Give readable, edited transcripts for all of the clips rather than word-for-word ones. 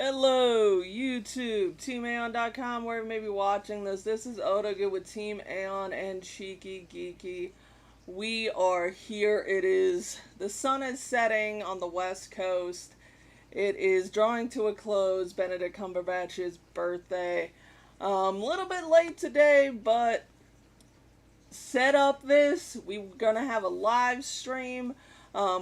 Hello, YouTube, TeamAeon.com, where you may be watching this. This is Oda with Team Aeon and Cheeky Geeky. We are here. It is, the sun is setting on the west coast. It is drawing to a close, Benedict Cumberbatch's birthday. A little bit late today, but set up this. We're going to have a live stream.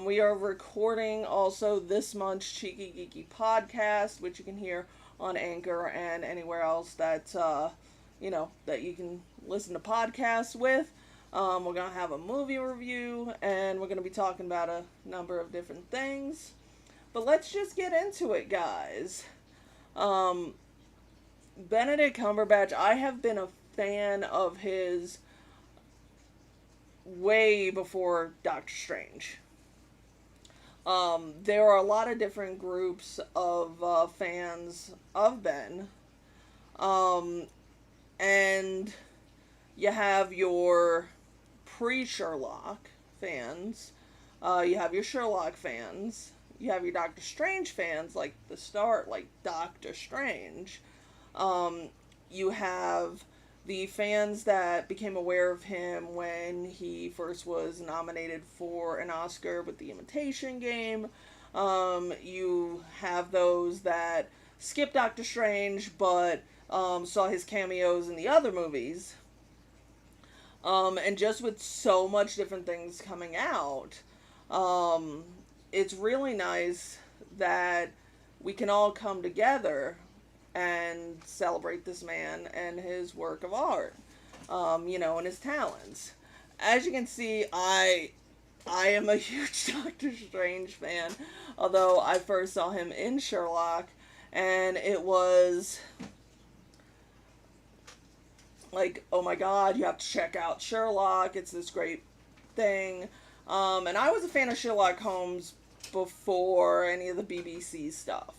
We are recording also this month's Cheeky Geeky podcast, which you can hear on Anchor and anywhere else that, that you can listen to podcasts with. We're going to have a movie review, and we're going to be talking about a number of different things. But let's just get into it, guys. Benedict Cumberbatch, I have been a fan of his way before Doctor Strange. There are a lot of different groups of fans of Ben. And you have your pre-Sherlock fans. You have your Sherlock fans. You have your Doctor Strange fans, like the start, like Doctor Strange. You have the fans that became aware of him when he first was nominated for an Oscar with The Imitation Game. You have those that skipped Doctor Strange but saw his cameos in the other movies. And just with so much different things coming out, it's really nice that we can all come together and celebrate this man and his work of art, and his talents. As you can see, I am a huge Doctor Strange fan, although I first saw him in Sherlock, and it was like, oh my god, you have to check out Sherlock, it's this great thing. And I was a fan of Sherlock Holmes before any of the BBC stuff.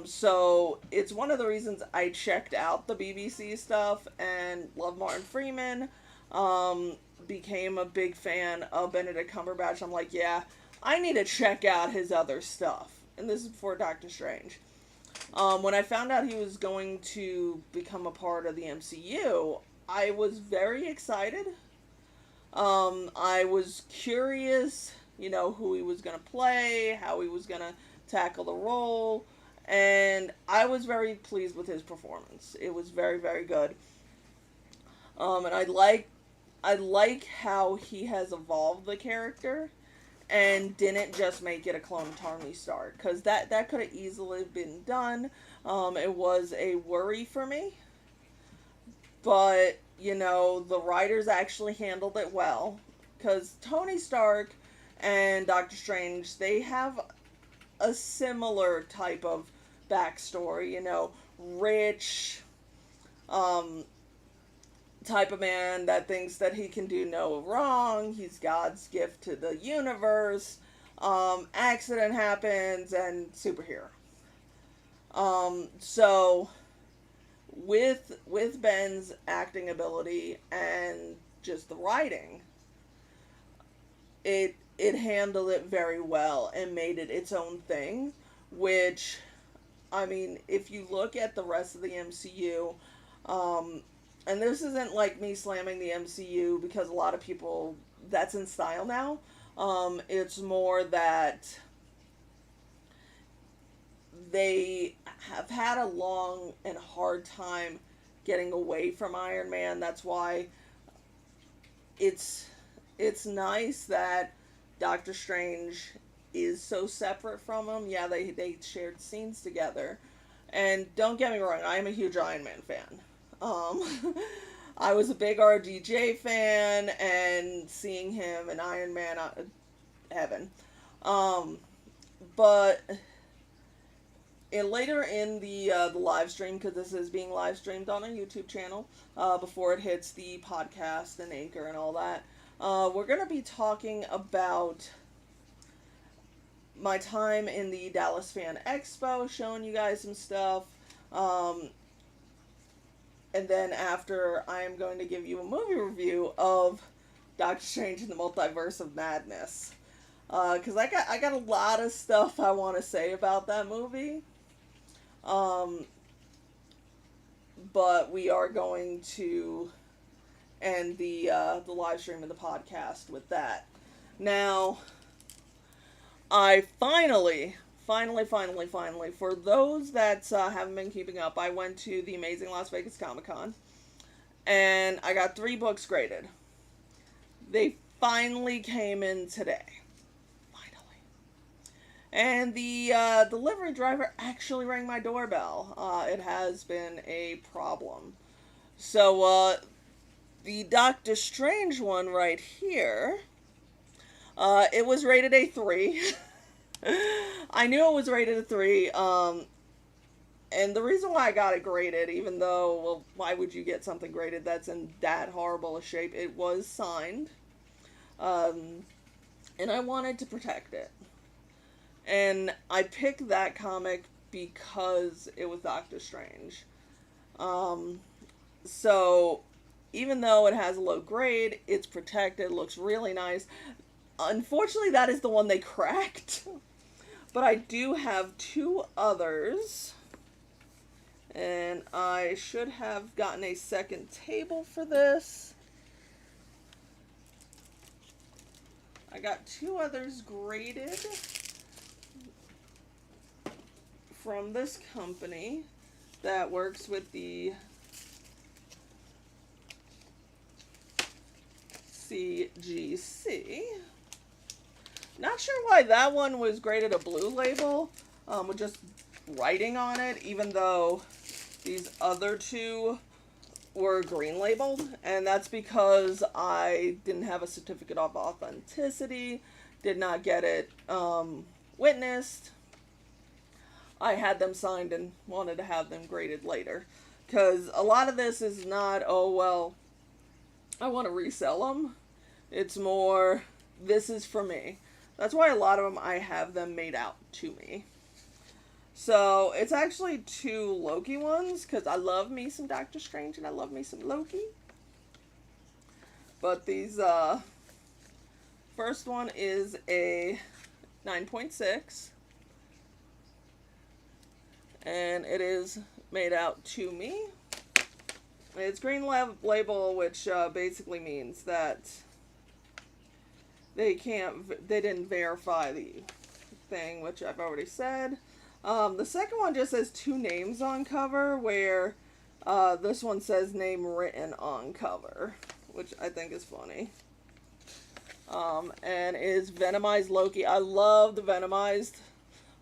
So it's one of the reasons I checked out the BBC stuff and loved Martin Freeman. Became a big fan of Benedict Cumberbatch. I'm like, yeah, I need to check out his other stuff. And this is before Doctor Strange. When I found out he was going to become a part of the MCU, I was very excited. I was curious, who he was going to play, how he was going to tackle the role. And I was very pleased with his performance. It was very, very good. And I like how he has evolved the character and didn't just make it a clone of Tony Stark, because that could have easily been done. It was a worry for me, but the writers actually handled it well, because Tony Stark and Doctor Strange, they have a similar type of backstory, rich, type of man that thinks that he can do no wrong. He's God's gift to the universe. Accident happens and superhero. So with Ben's acting ability and just the writing, it handled it very well and made it its own thing, which, I mean, if you look at the rest of the MCU, and this isn't like me slamming the MCU, because a lot of people, that's in style now. It's more that they have had a long and hard time getting away from Iron Man. That's why it's nice that Doctor Strange is so separate from him. Yeah, they shared scenes together. And don't get me wrong, I am a huge Iron Man fan. I was a big RDJ fan, and seeing him in Iron Man, heaven. But later in the live stream, because this is being live streamed on our YouTube channel, before it hits the podcast and Anchor and all that, we're going to be talking about my time in the Dallas Fan Expo, showing you guys some stuff. And then after, I am going to give you a movie review of Doctor Strange in the Multiverse of Madness. Because I got a lot of stuff I want to say about that movie. Um, but we are going to end the live stream and the podcast with that. Now, I finally, for those that haven't been keeping up, I went to the amazing Las Vegas Comic Con, and I got 3 books graded. They finally came in today. Finally. And the delivery driver actually rang my doorbell. It has been a problem. So, the Doctor Strange one right here, it was rated a 3. I knew it was rated a 3, and the reason why I got it graded, even though, well, why would you get something graded that's in that horrible a shape? It was signed, and I wanted to protect it. And I picked that comic because it was Doctor Strange. So, even though it has a low grade, it's protected, looks really nice. Unfortunately, that is the one they cracked. But I do have 2 others. And I should have gotten a second table for this. I got 2 others graded from this company that works with the CGC. Not sure why that one was graded a blue label, with just writing on it, even though these other 2 were green labeled, and that's because I didn't have a certificate of authenticity, did not get it witnessed. I had them signed and wanted to have them graded later, because a lot of this is not, oh well, I want to resell them. It's more, this is for me. That's why a lot of them, I have them made out to me. So, it's actually 2 Loki ones, because I love me some Doctor Strange, and I love me some Loki. But these, first one is a 9.6. And it is made out to me. It's green label, which basically means that they didn't verify the thing, which I've already said. The second one just says 2 names on cover, where this one says name written on cover, which I think is funny. And is Venomized Loki. I love the Venomized.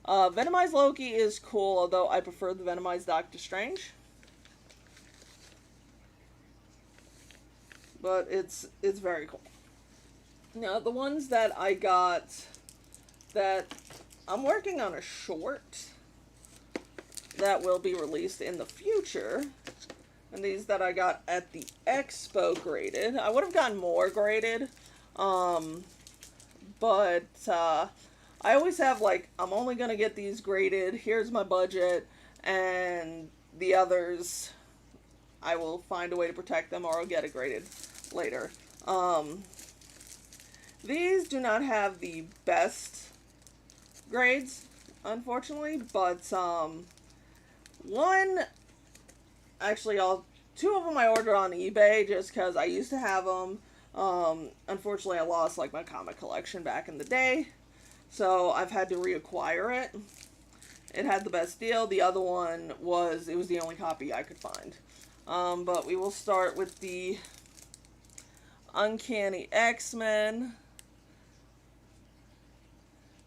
Venomized Loki is cool, although I prefer the Venomized Doctor Strange. But it's very cool. Now, the ones that I got, that I'm working on a short that will be released in the future. And these that I got at the expo graded. I would have gotten more graded. But I always have, like, I'm only going to get these graded. Here's my budget. And the others, I will find a way to protect them, or I'll get it graded later. These do not have the best grades, unfortunately, but one, actually, 2 of them I ordered on eBay just because I used to have them. Unfortunately, I lost, like, my comic collection back in the day, so I've had to reacquire it. It had the best deal. The other one it was the only copy I could find. But we will start with the Uncanny X-Men.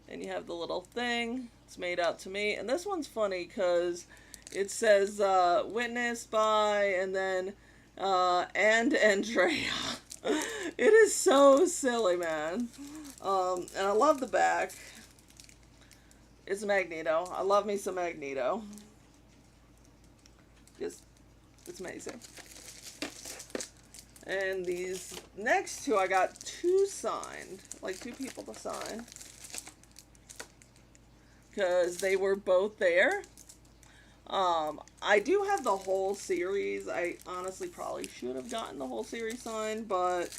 And you have the little thing. It's made out to me. And this one's funny because it says witnessed by, and then and Andrea. It is so silly, man. And I love the back. It's Magneto. I love me some Magneto. Just, it's amazing. And these next 2, I got 2 signed. Like, 2 people to sign. Because they were both there. I do have the whole series. I honestly probably should have gotten the whole series signed, but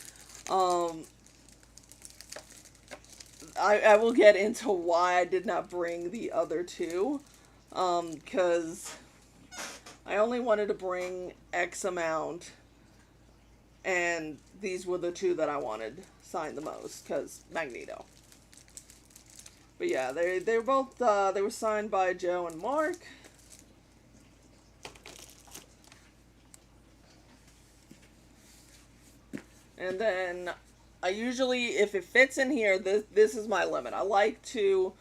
I will get into why I did not bring the other 2. Because I only wanted to bring X amount, and these were the two that I wanted signed the most, because Magneto. But yeah, they were both, they were signed by Joe and Mark. And then I usually, if it fits in here, this is my limit. I like to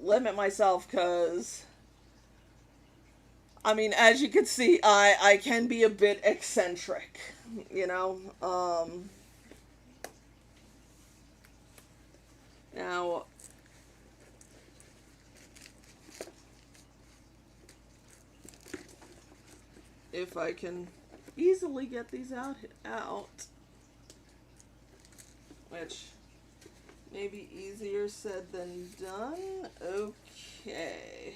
limit myself because, I mean, as you can see, I can be a bit eccentric, you know. Now, if I can easily get these out, which may be easier said than done. Okay.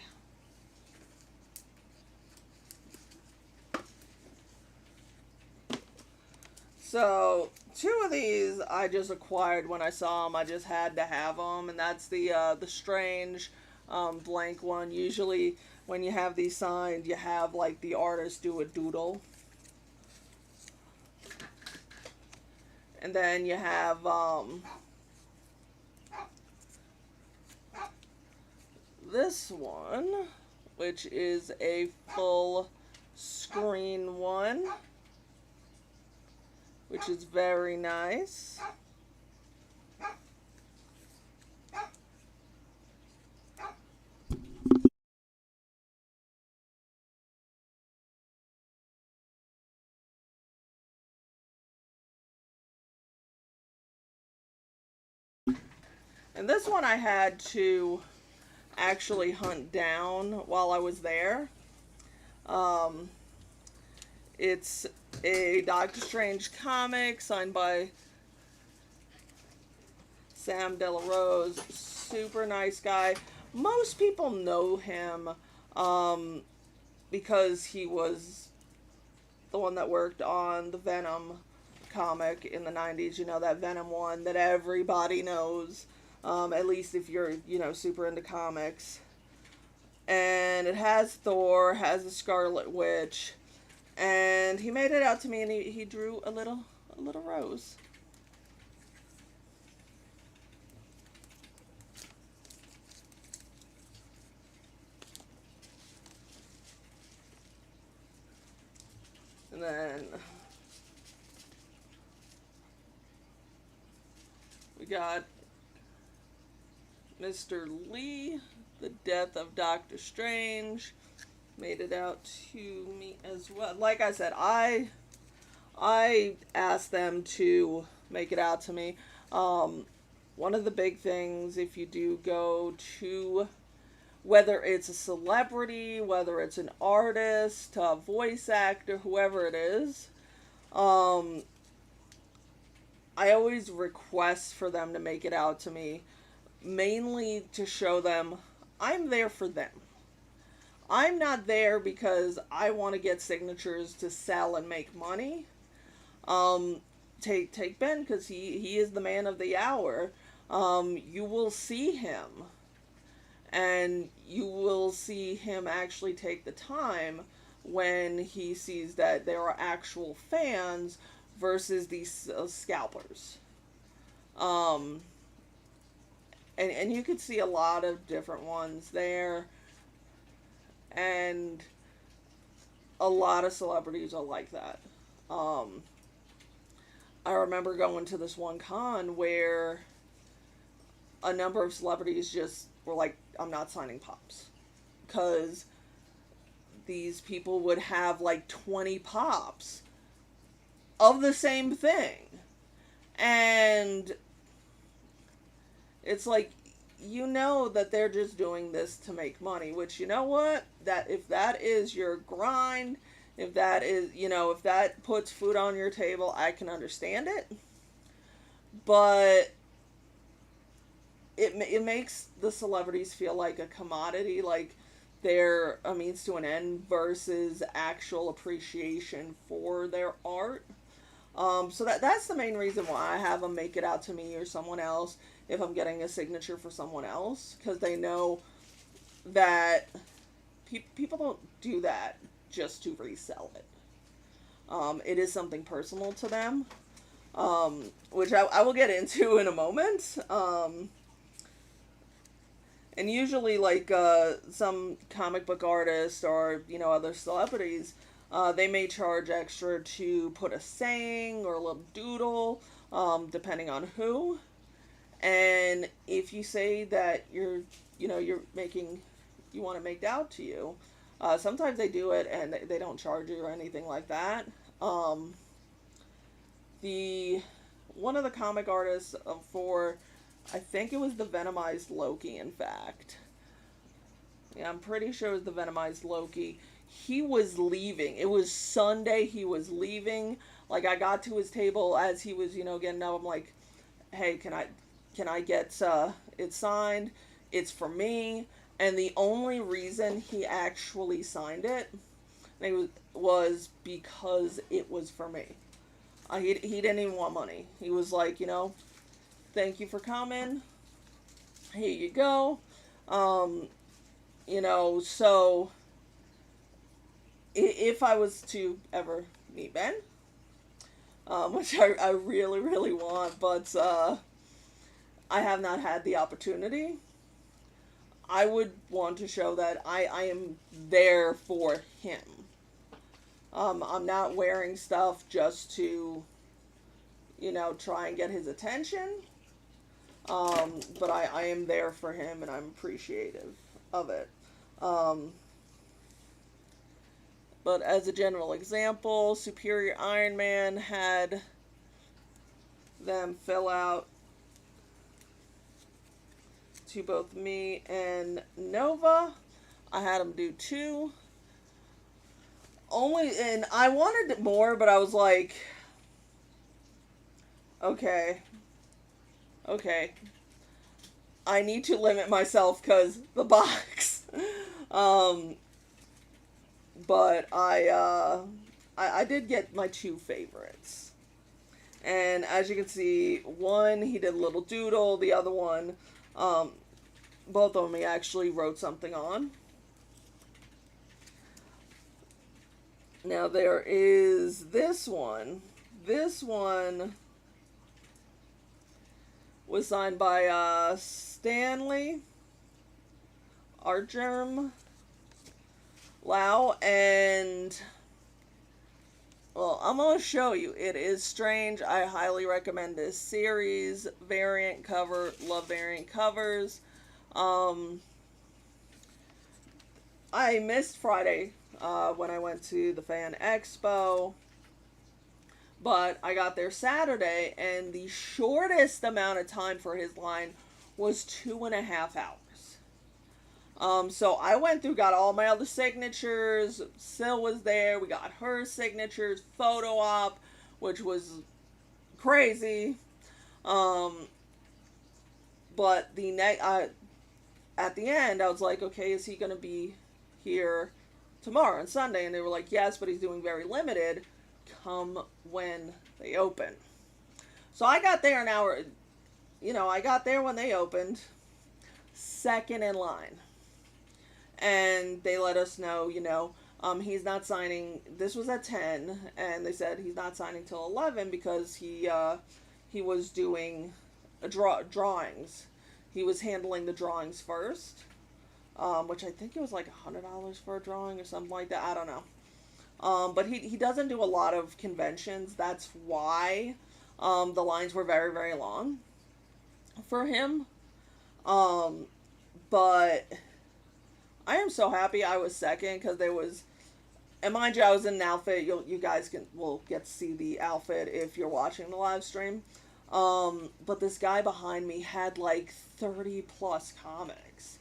So, two of these I just acquired when I saw them. I just had to have them, and that's the Strange blank one. Usually, when you have these signed, you have like the artist do a doodle, and then you have this one, which is a full screen one, which is very nice. And this one I had to actually hunt down while I was there. It's a Doctor Strange comic signed by Sam Delarose. Super nice guy. Most people know him because he was the one that worked on the Venom comic in the 90s. You know, that Venom one that everybody knows. At least if you're, you know, super into comics. And it has Thor, has the Scarlet Witch, and he made it out to me, and he drew a little rose. And then we got Mr. Lee, The Death of Doctor Strange, made it out to me as well. Like I said, I asked them to make it out to me. One of the big things, if you do go to, whether it's a celebrity, whether it's an artist, a voice actor, whoever it is, I always request for them to make it out to me, mainly to show them I'm there for them. I'm not there because I want to get signatures to sell and make money. Take Ben, because he is the man of the hour. You will see him, and you will see him actually take the time when he sees that there are actual fans versus these scalpers. And you could see a lot of different ones there, and a lot of celebrities are like that. I remember going to this one con where a number of celebrities just were like, I'm not signing pops. Because these people would have like 20 pops of the same thing. And it's like, you know that they're just doing this to make money, which, you know what? That if that is your grind, if that is, you know, if that puts food on your table, I can understand it. But it makes the celebrities feel like a commodity, like they're a means to an end versus actual appreciation for their art. So that's the main reason why I have them make it out to me or someone else if I'm getting a signature for someone else, because they know that people don't do that just to resell it. It is something personal to them, which I will get into in a moment. And usually, like some comic book artists or other celebrities, they may charge extra to put a saying or a little doodle, depending on who. And if you say that you're making, you want it made out to you, sometimes they do it and they don't charge you or anything like that. The one of the comic artists for, I think it was the Venomized Loki, in fact. Yeah, I'm pretty sure it was the Venomized Loki. He was leaving. It was Sunday. He was leaving. Like, I got to his table as he was, getting up. I'm like, hey, can I get it signed? It's for me. And the only reason he actually signed it was because it was for me. He didn't even want money. He was like, thank you for coming. Here you go. So if I was to ever meet Ben, which I really, really want, but I have not had the opportunity, I would want to show that I am there for him. I'm not wearing stuff just to, try and get his attention. But I am there for him, and I'm appreciative of it. But as a general example, Superior Iron Man had them fill out to both me and Nova. I had them do 2. And I wanted more, but I was like, okay, I need to limit myself because the box. But I did get my 2 favorites. And as you can see, one, he did a little doodle. The other one, both of them he actually wrote something on. Now there is this one. This one was signed by Stanley Argerm Lau, and well, I'm going to show you. It is strange. I highly recommend this series. Variant cover. Love variant covers. I missed Friday when I went to the Fan Expo, but I got there Saturday, and the shortest amount of time for his line was 2.5 hours. So I went through, got all my other signatures. Sil was there. We got her signatures, photo op, which was crazy. But at the end, I was like, okay, is he going to be here tomorrow and Sunday? And they were like, yes, but he's doing very limited. Come when they open. So I got there an hour, I got there when they opened, second in line. And they let us know, he's not signing. This was at 10, and they said he's not signing till 11 because he was doing drawings. He was handling the drawings first, which I think it was like $100 for a drawing or something like that. I don't know. But he doesn't do a lot of conventions. That's why the lines were very, very long for him. But I am so happy I was second because there was, and mind you, I was in an outfit. You guys will get to see the outfit if you're watching the live stream. But this guy behind me had like 30 plus comics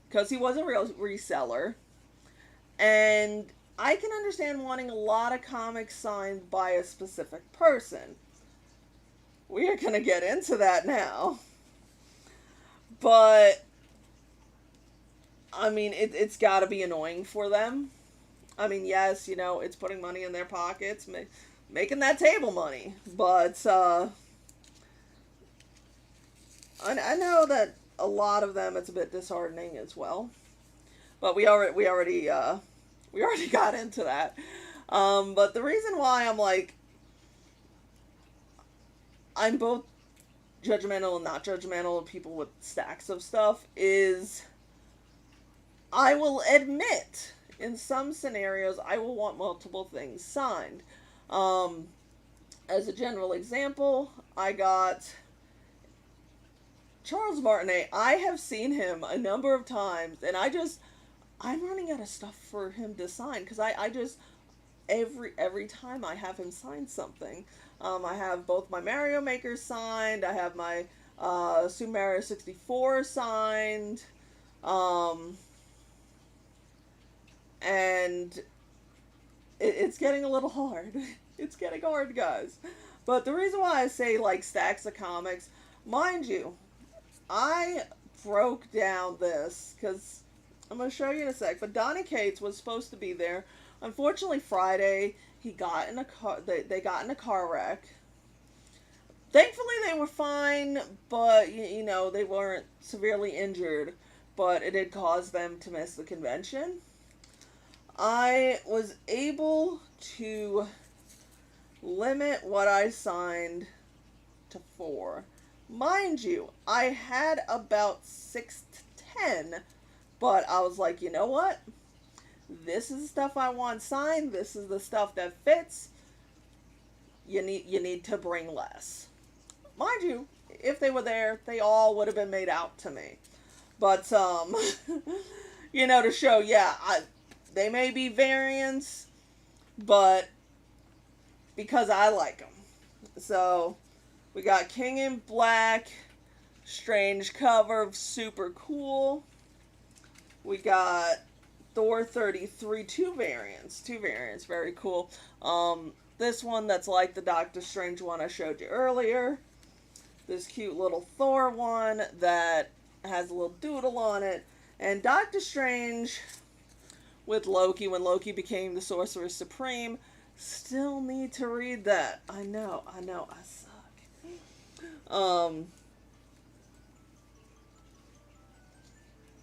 because he was a real reseller, and I can understand wanting a lot of comics signed by a specific person. We are going to get into that now. But, I mean, it's got to be annoying for them. I mean, yes, it's putting money in their pockets, making that table money. But, I know that a lot of them, it's a bit disheartening as well. But we already got into that. But the reason why I'm like, I'm both judgmental and not judgmental of people with stacks of stuff is, I will admit in some scenarios I will want multiple things signed. Um, as a general example, I got Charles Martinet. I have seen him a number of times, and I'm running out of stuff for him to sign because I just every time I have him sign something. I have both my Mario Maker signed. I have my Super Mario 64 signed. Um, and it's getting a little hard. It's getting hard, guys. But the reason why I say like stacks of comics, mind you, I broke down this because I'm going to show you in a sec. But Donny Cates was supposed to be there. Unfortunately, Friday he got in a car. They got in a car wreck. Thankfully, they were fine, but you know they weren't severely injured. But it did cause them to miss the convention. I was able to limit what I signed to 4. Mind you, I had about 6 to 10, but I was like, you know what? This is the stuff I want signed. This is the stuff that fits. You need to bring less. Mind you, if they were there, they all would have been made out to me. But you know, to show, yeah, they may be variants, but because I like them. So we got King in Black, strange cover, super cool. We got Thor 33, two variants, very cool. This one that's like the Doctor Strange one I showed you earlier. This cute little Thor one that has a little doodle on it. And Doctor Strange with Loki, when Loki became the Sorcerer Supreme. Still need to read that. I know, I suck.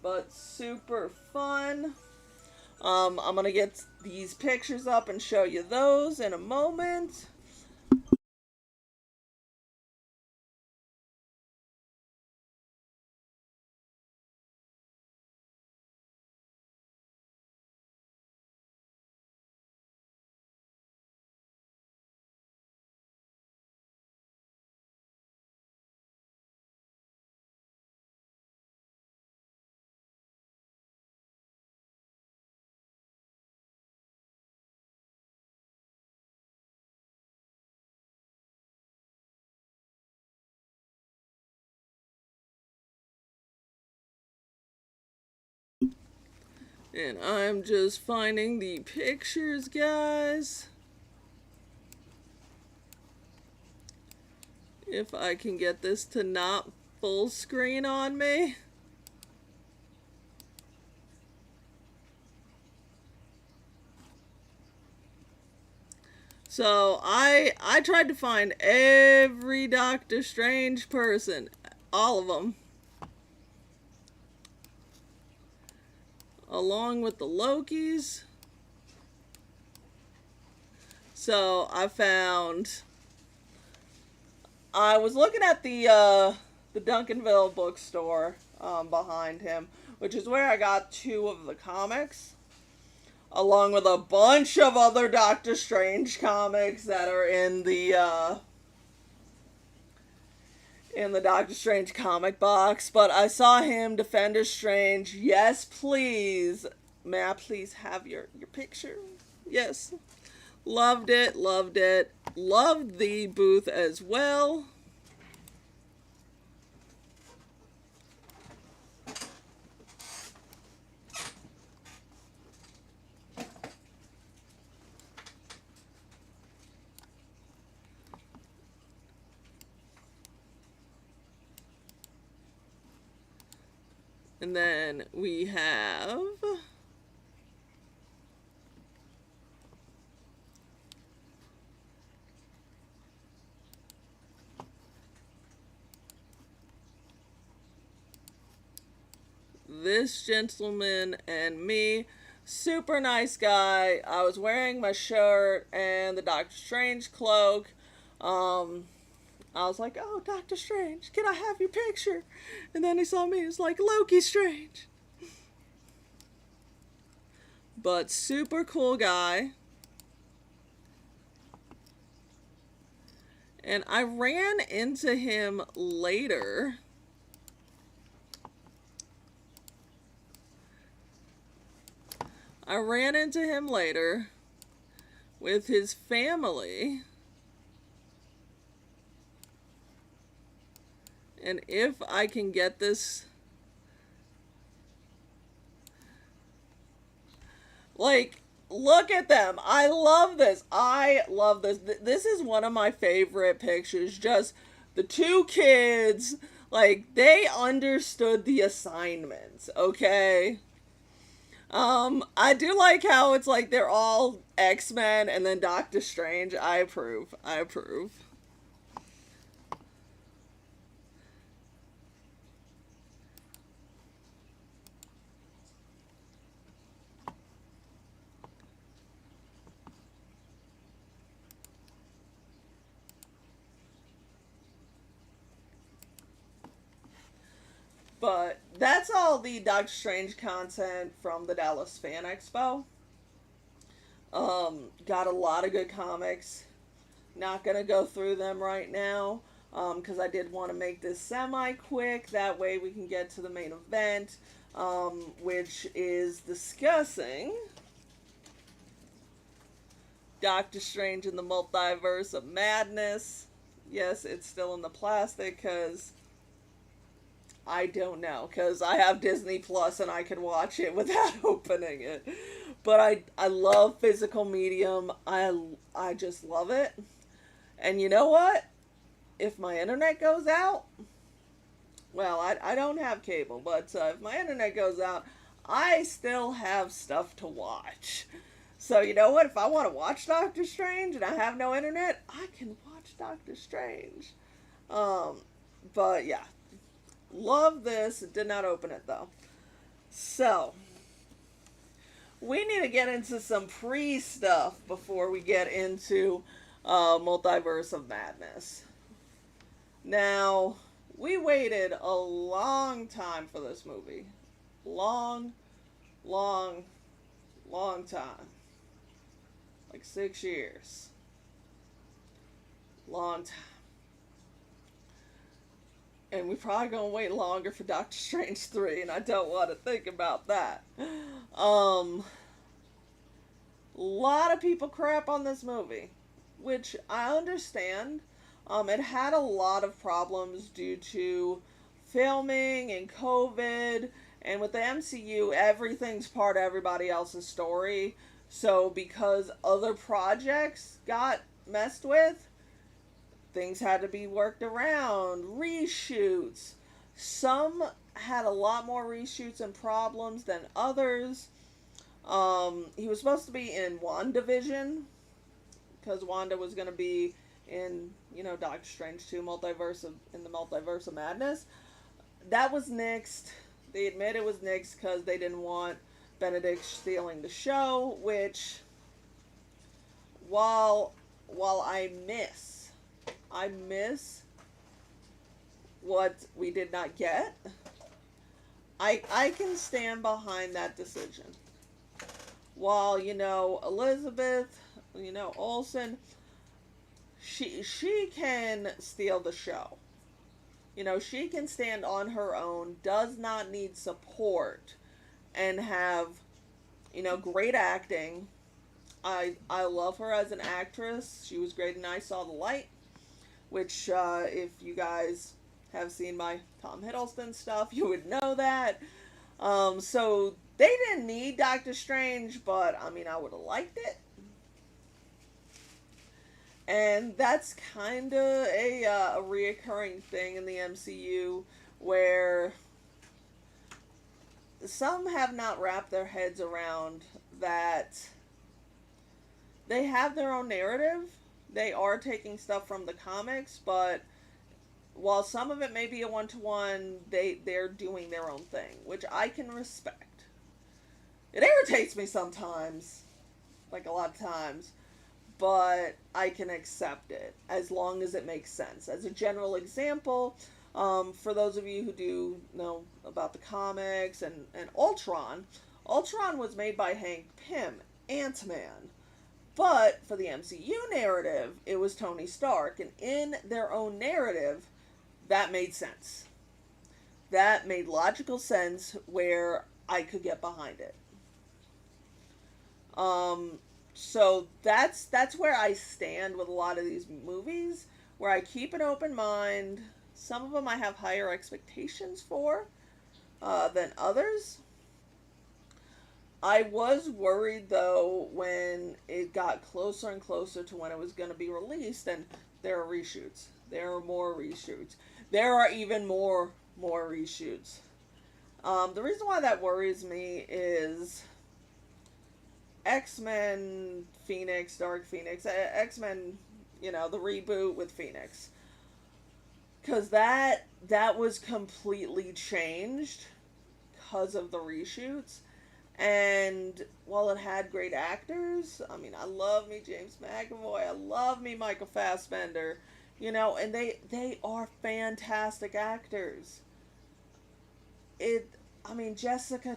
But super fun. I'm gonna get these pictures up and show you those in a moment. And I'm just finding the pictures, guys. If I can get this to not full screen on me. So I tried to find every Doctor Strange person, all of them, along with the Lokis. So I was looking at the Duncanville bookstore behind him, which is where I got 2 of the comics, along with a bunch of other Doctor Strange comics that are in the Doctor Strange comic box. But I saw him, Defender Strange. Yes, please. May I please have your picture? Yes. Loved it, loved it. Loved the booth as well. And then we have this gentleman and me. Super nice guy. I was wearing my shirt and the Doctor Strange cloak. I was like, oh, Doctor Strange, can I have your picture? And then he saw me. He was like, Loki Strange. But super cool guy. And I ran into him later. With his family. And if I can get this, like, look at them. I love this. This is one of my favorite pictures. Just the two kids, like, they understood the assignments, okay? I do like how it's like they're all X-Men and then Doctor Strange. I approve. But that's all the Doctor Strange content from the Dallas Fan Expo. Got a lot of good comics. Not gonna go through them right now, because I did want to make this semi-quick. That way we can get to the main event, which is discussing Doctor Strange in the Multiverse of Madness. Yes, it's still in the plastic, because I don't know, because I have Disney Plus and I can watch it without opening it. But I love physical medium. I just love it. And you know what? If my internet goes out, well, I don't have cable, but if my internet goes out, I still have stuff to watch. So you know what? If I want to watch Doctor Strange and I have no internet, I can watch Doctor Strange. But yeah. Love this. Did not open it though. So, we need to get into some pre-stuff before we get into Multiverse of Madness. Now, we waited a long time for this movie. Long time. Like 6 years. Long time. And we're probably going to wait longer for Doctor Strange 3, and I don't want to think about that. Lot of people crap on this movie, which I understand. It had a lot of problems due to filming and COVID, and with the MCU, everything's part of everybody else's story. So because other projects got messed with, things had to be worked around, reshoots. Some had a lot more reshoots and problems than others. He was supposed to be in WandaVision, because Wanda was going to be in, Doctor Strange 2, in the Multiverse of Madness. That was nixed. They admit it was nixed because they didn't want Benedict stealing the show, which, while I miss what we did not get, I can stand behind that decision. While, Elizabeth, Olsen, she can steal the show. She can stand on her own, does not need support, and have, great acting. I love her as an actress. She was great in I Saw the Light, which, if you guys have seen my Tom Hiddleston stuff, you would know that. So they didn't need Doctor Strange, but, I would have liked it. And that's kind of a reoccurring thing in the MCU, where some have not wrapped their heads around that they have their own narrative. They are taking stuff from the comics, but while some of it may be a one-to-one, they're doing their own thing, which I can respect. It irritates me sometimes, like a lot of times, but I can accept it as long as it makes sense. As a general example, for those of you who do know about the comics and Ultron, Ultron was made by Hank Pym, Ant-Man. But for the MCU narrative, it was Tony Stark. And in their own narrative, that made sense. That made logical sense where I could get behind it. So that's where I stand with a lot of these movies, where I keep an open mind. Some of them I have higher expectations for than others. I was worried though when it got closer and closer to when it was going to be released, and there are reshoots. There are more reshoots. There are even more reshoots. The reason why that worries me is X-Men Phoenix, Dark Phoenix, X-Men, the reboot with Phoenix. Because that was completely changed because of the reshoots. And while it had great actors, I mean, I love me James McAvoy, I love me Michael Fassbender, and they are fantastic actors. Jessica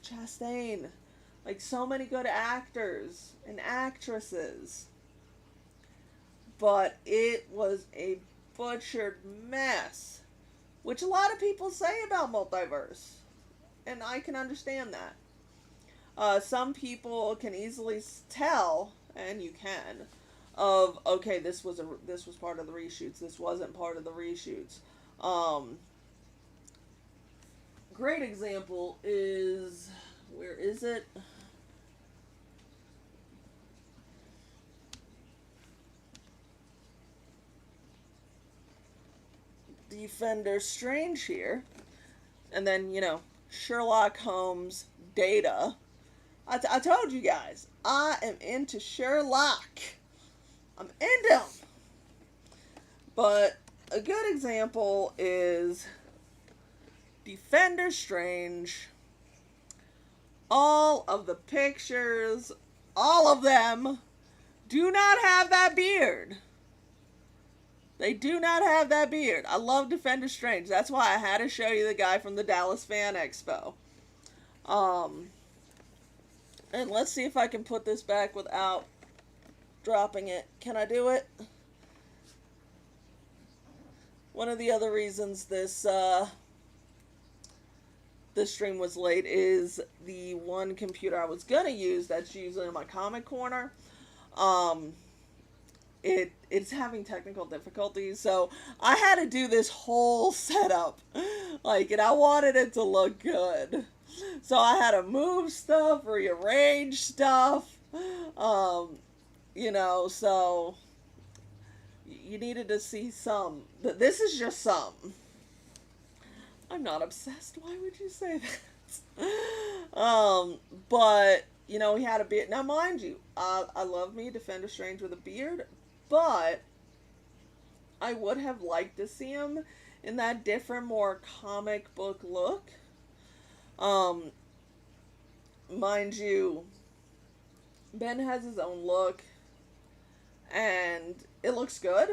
Chastain, like so many good actors and actresses. But it was a butchered mess, which a lot of people say about multiverse, and I can understand that. Some people can easily tell, and you can, of okay, this was part of the reshoots. This wasn't part of the reshoots. Great example is, where is it? Defender Strange here, and then Sherlock Holmes Data. I told you guys, I am into Sherlock. I'm into him. But a good example is Defender Strange. All of the pictures, all of them, do not have that beard. They do not have that beard. I love Defender Strange. That's why I had to show you the guy from the Dallas Fan Expo. And let's see if I can put this back without dropping it. Can I do it? One of the other reasons this stream was late is the one computer I was gonna use that's usually in my comic corner. It's having technical difficulties, so I had to do this whole setup, and I wanted it to look good. So I had to move stuff, rearrange stuff, so you needed to see some. This is just some. I'm not obsessed. Why would you say that? But, he had a beard. Now, mind you, I love me Defender Strange with a beard, but I would have liked to see him in that different, more comic book look. Mind you, Ben has his own look, and it looks good,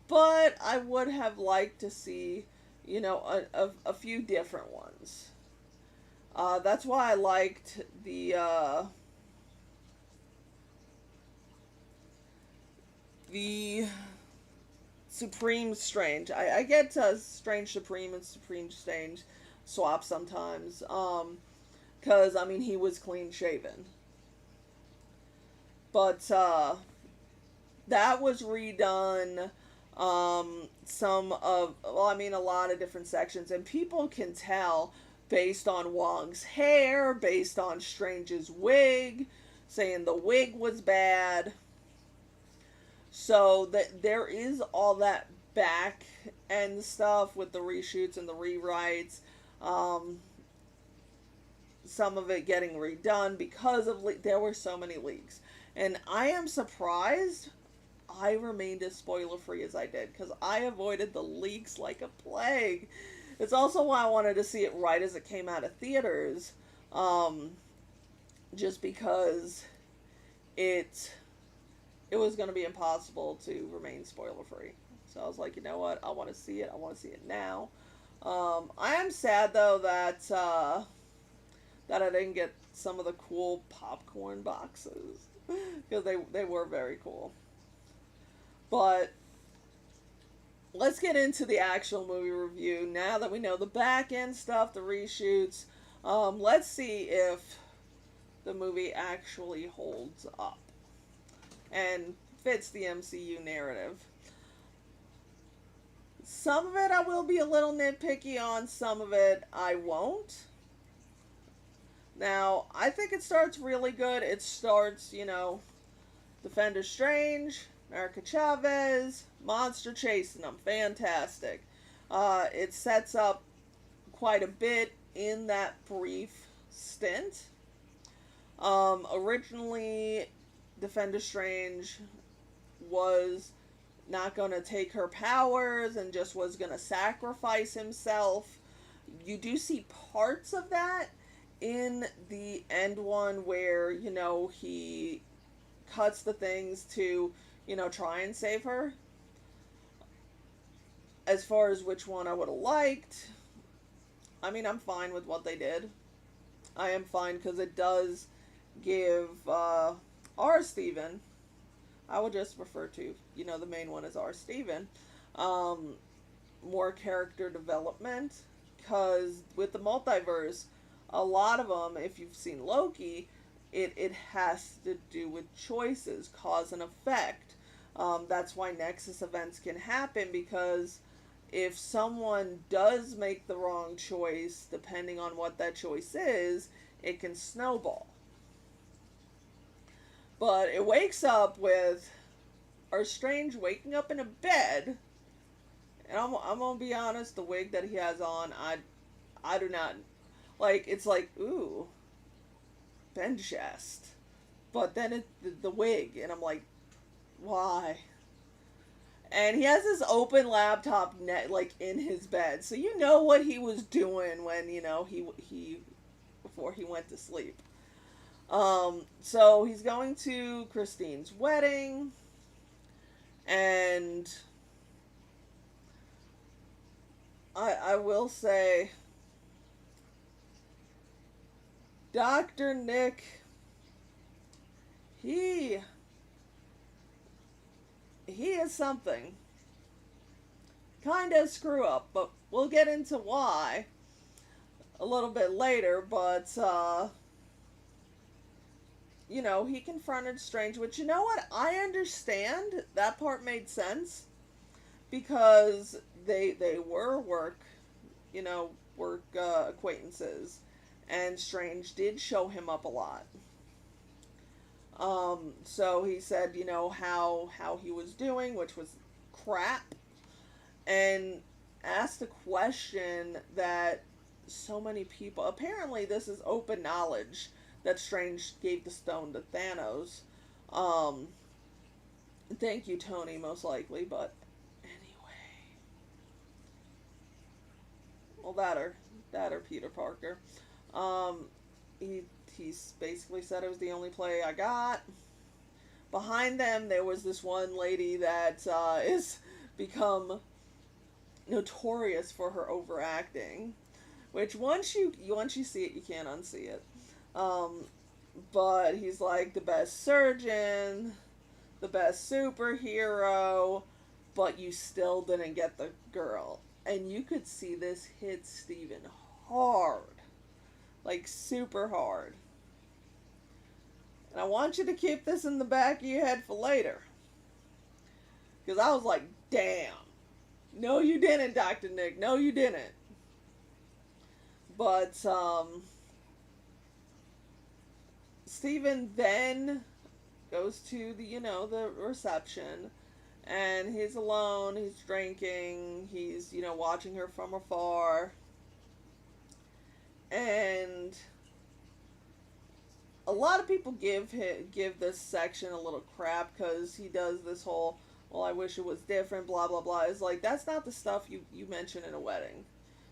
but I would have liked to see, a few different ones. That's why I liked the Supreme Strange. I get Strange Supreme and Supreme Strange swap sometimes. Because, he was clean shaven. But, that was redone. A lot of different sections. And people can tell based on Wong's hair, based on Strange's wig, saying the wig was bad. So that there is all that back end stuff with the reshoots and the rewrites. Some of it getting redone because of there were so many leaks. And I am surprised. I remained as spoiler free as I did, because I avoided the leaks like a plague. It's also why I wanted to see it right as it came out of theaters, um, just because it it was going to be impossible to remain spoiler free. So I was like, you know what? I want to see it. I want to see it now. I am sad though that I didn't get some of the cool popcorn boxes because they were very cool. But let's get into the actual movie review now that we know the back end stuff, the reshoots. Let's see if the movie actually holds up and fits the MCU narrative. Some of it I will be a little nitpicky on, some of it I won't. Now, I think it starts really good. It starts, Defender Strange, America Chavez, monster chasing them. Fantastic. It sets up quite a bit in that brief stint. Originally, Defender Strange was not going to take her powers and just was going to sacrifice himself. You do see parts of that in the end one where, he cuts the things to, try and save her. As far as which one I would have liked, I mean, I'm fine with what they did. I am fine because it does give R. Steven, I would just refer to, the main one as R. Steven, more character development. Because with the multiverse, a lot of them, if you've seen Loki, it has to do with choices, cause and effect. That's why Nexus events can happen, because if someone does make the wrong choice, depending on what that choice is, it can snowball. But it wakes up with our Strange waking up in a bed, and I'm gonna be honest, the wig that he has on, I do not like. It's like, ooh, Ben chest, but then the wig, and I'm like, why? And he has this open laptop net like in his bed, so you know what he was doing when he before he went to sleep. So he's going to Christine's wedding, and I will say, Dr. Nick, he is something. Kind of screw up, but we'll get into why a little bit later. But he confronted Strange, which, you know what, I understand. That part made sense, because they were work acquaintances, and Strange did show him up a lot. So he said, how he was doing, which was crap, and asked a question that so many people, apparently this is open knowledge, that Strange gave the stone to Thanos. Thank you, Tony, most likely, but anyway. Well, that or Peter Parker. He's basically said it was the only play I got. Behind them, there was this one lady that is become notorious for her overacting, which once you see it, you can't unsee it. But he's like the best surgeon, the best superhero, but you still didn't get the girl. And you could see this hit Steven hard. Like, super hard. And I want you to keep this in the back of your head for later. Because I was like, damn. No, you didn't, Dr. Nick. No, you didn't. But, Steven then goes to the reception, and he's alone, he's drinking, he's, watching her from afar, and a lot of people give this section a little crap because he does this whole, well, I wish it was different, blah blah blah. It's like, that's not the stuff you mention in a wedding.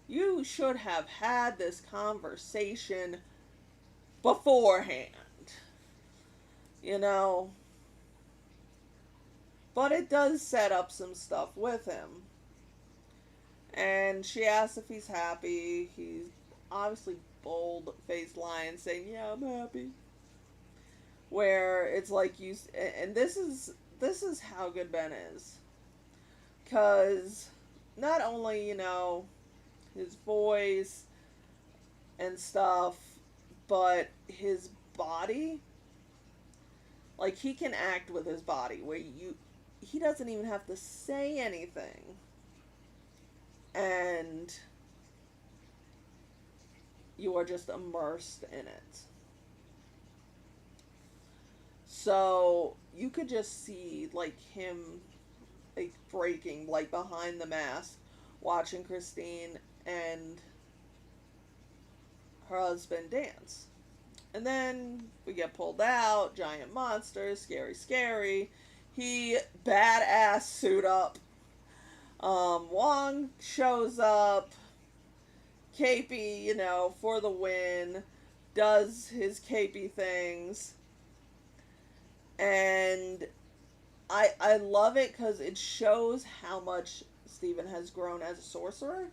You should have had this conversation beforehand, you know. But it does set up some stuff with him. And she asks if he's happy. He's obviously bold-faced lying, saying, "Yeah, I'm happy." Where it's like you, and this is how good Ben is, because not only, you know, his voice and stuff, but his body. Like, he can act with his body where he doesn't even have to say anything. And you are just immersed in it. So you could just see, like, him, like, breaking, like, behind the mask, watching Christine and her husband dance. And then we get pulled out, giant monsters, scary, scary. He badass suit up. Wong shows up, capey, you know, for the win, does his capey things. And I love it because it shows how much Stephen has grown as a sorcerer.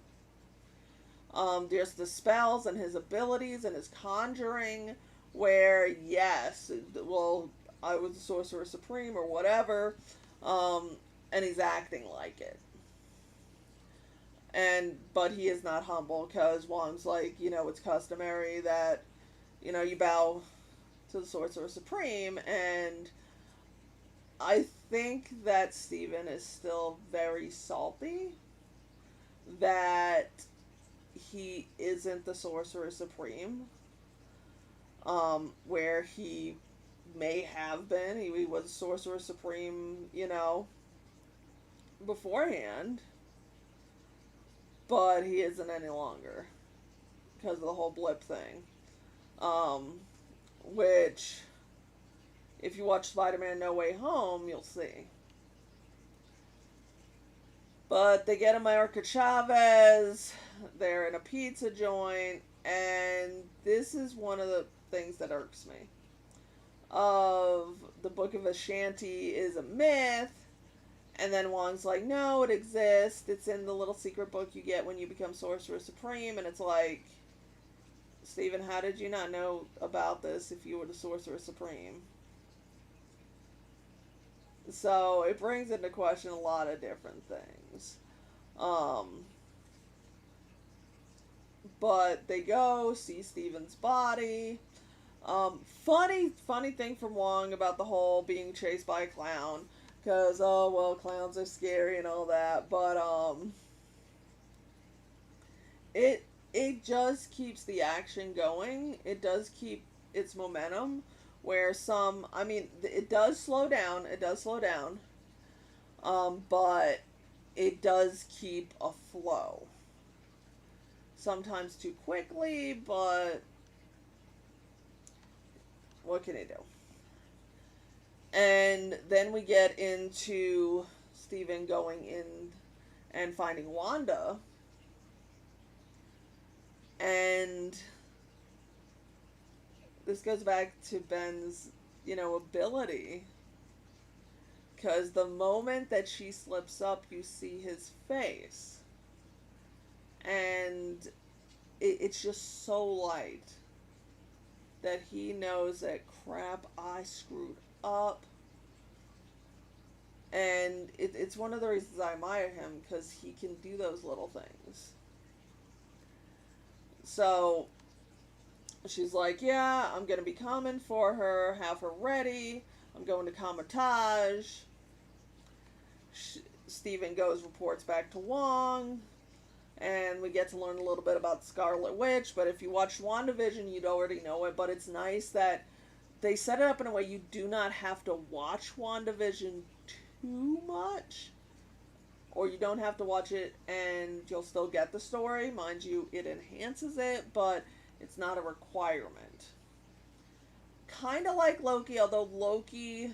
There's the spells and his abilities and his conjuring, where, yes, well, I was a sorcerer supreme or whatever, and he's acting like it. But he is not humble, because Wong's like, you know, it's customary that, you know, you bow to the sorcerer supreme, and I think that Stephen is still very salty that he isn't the sorcerer supreme, where he may have been. He was sorcerer supreme, you know, beforehand, but he isn't any longer because of the whole blip thing. Which, if you watch Spider-Man No Way Home, you'll see. But they get America Chavez, they're in a pizza joint, and this is one of the things that irks me. Of the Book of Ashanti is a myth, and then Wong's like, no, it exists, it's in the little secret book you get when you become Sorcerer Supreme, and it's like, Stephen, how did you not know about this if you were the Sorcerer Supreme? So it brings into question a lot of different things. But they go see Stephen's body. Funny thing from Wong about the whole being chased by a clown. Because, oh, well, clowns are scary and all that. But, it just keeps the action going. It does keep its momentum. Where it does slow down. It does slow down. But it does keep a flow. Sometimes too quickly, but what can it do? And then we get into Stephen going in and finding Wanda. And this goes back to Ben's, you know, ability. Because the moment that she slips up, you see his face. And it's just so light that he knows that, crap, I screwed up. And it's one of the reasons I admire him, because he can do those little things. So she's like, yeah, I'm going to be coming for her, have her ready, I'm going to Comatage. Stephen goes, reports back to Wong, and we get to learn a little bit about the Scarlet Witch. But if you watch WandaVision, you'd already know it, but it's nice that they set it up in a way you do not have to watch WandaVision too much, or you don't have to watch it and you'll still get the story. Mind you, it enhances it, but it's not a requirement. kind of like Loki, although Loki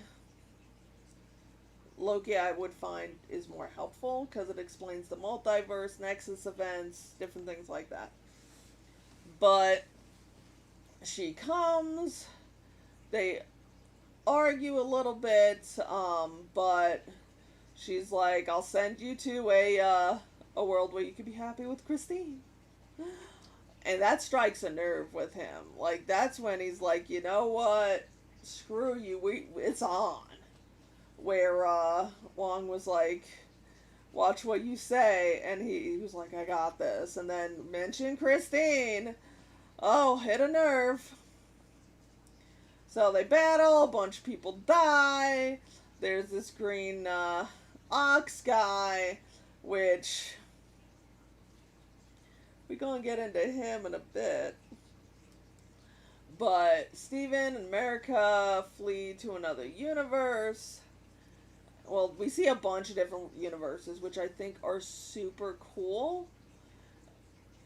I would find is more helpful because it explains the multiverse, Nexus events, different things like that. But she comes, they argue a little bit, but she's like, "I'll send you to a world where you can be happy with Christine." And that strikes a nerve with him. Like, that's when he's like, "You know what? Screw you. It's on." Where Wong was like, "Watch what you say," and he was like, "I got this." And then mention Christine. Oh, hit a nerve. So they battle. A bunch of people die. There's this green ox guy, which we're gonna get into him in a bit. But Steven and America flee to another universe. Well, we see a bunch of different universes, which I think are super cool.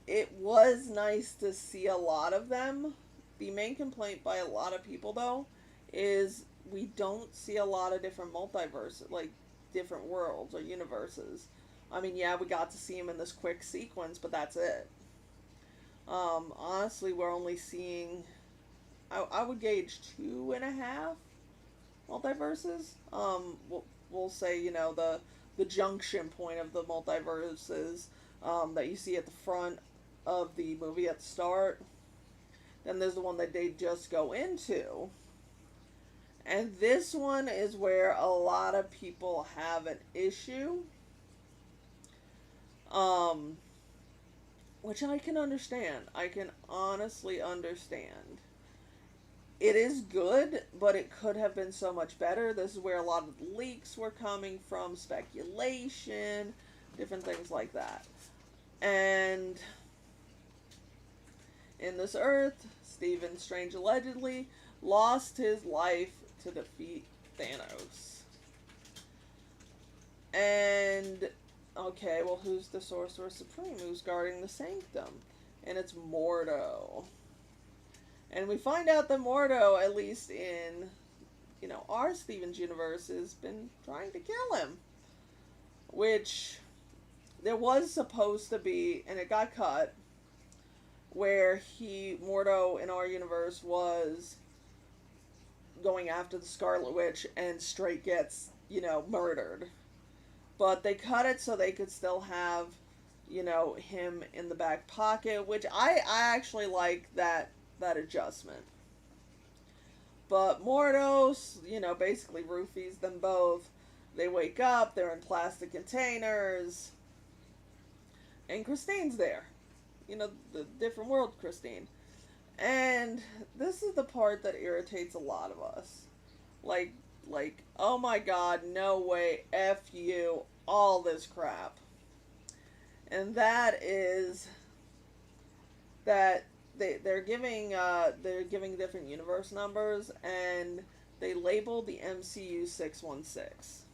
It was nice to see a lot of them. The main complaint by a lot of people, though, is we don't see a lot of different multiverses, like different worlds or universes. I mean, yeah, we got to see them in this quick sequence, but that's it. Honestly, we're only seeing, I would gauge 2.5 multiverses. We'll say, the junction point of the multiverses that you see at the front of the movie at the start. Then there's the one that they just go into. And this one is where a lot of people have an issue. Which I can understand. I can honestly understand. It is good, but it could have been so much better. This is where a lot of the leaks were coming from, speculation, different things like that. And in this Earth, Stephen Strange allegedly lost his life to defeat Thanos. And, okay, well, who's the Sorcerer Supreme? Who's guarding the Sanctum? And it's Mordo. And we find out that Mordo, at least in, our Steven's universe, has been trying to kill him. Which there was supposed to be, and it got cut, where Mordo in our universe was going after the Scarlet Witch and straight gets, murdered. But they cut it so they could still have, him in the back pocket, which I actually like that adjustment. But Mordos, basically roofies them both. They wake up, they're in plastic containers, and Christine's there. The different world Christine. And this is the part that irritates a lot of us. Like, oh my god, no way, F you, all this crap. And that is that they're giving different universe numbers, and they label the MCU 616.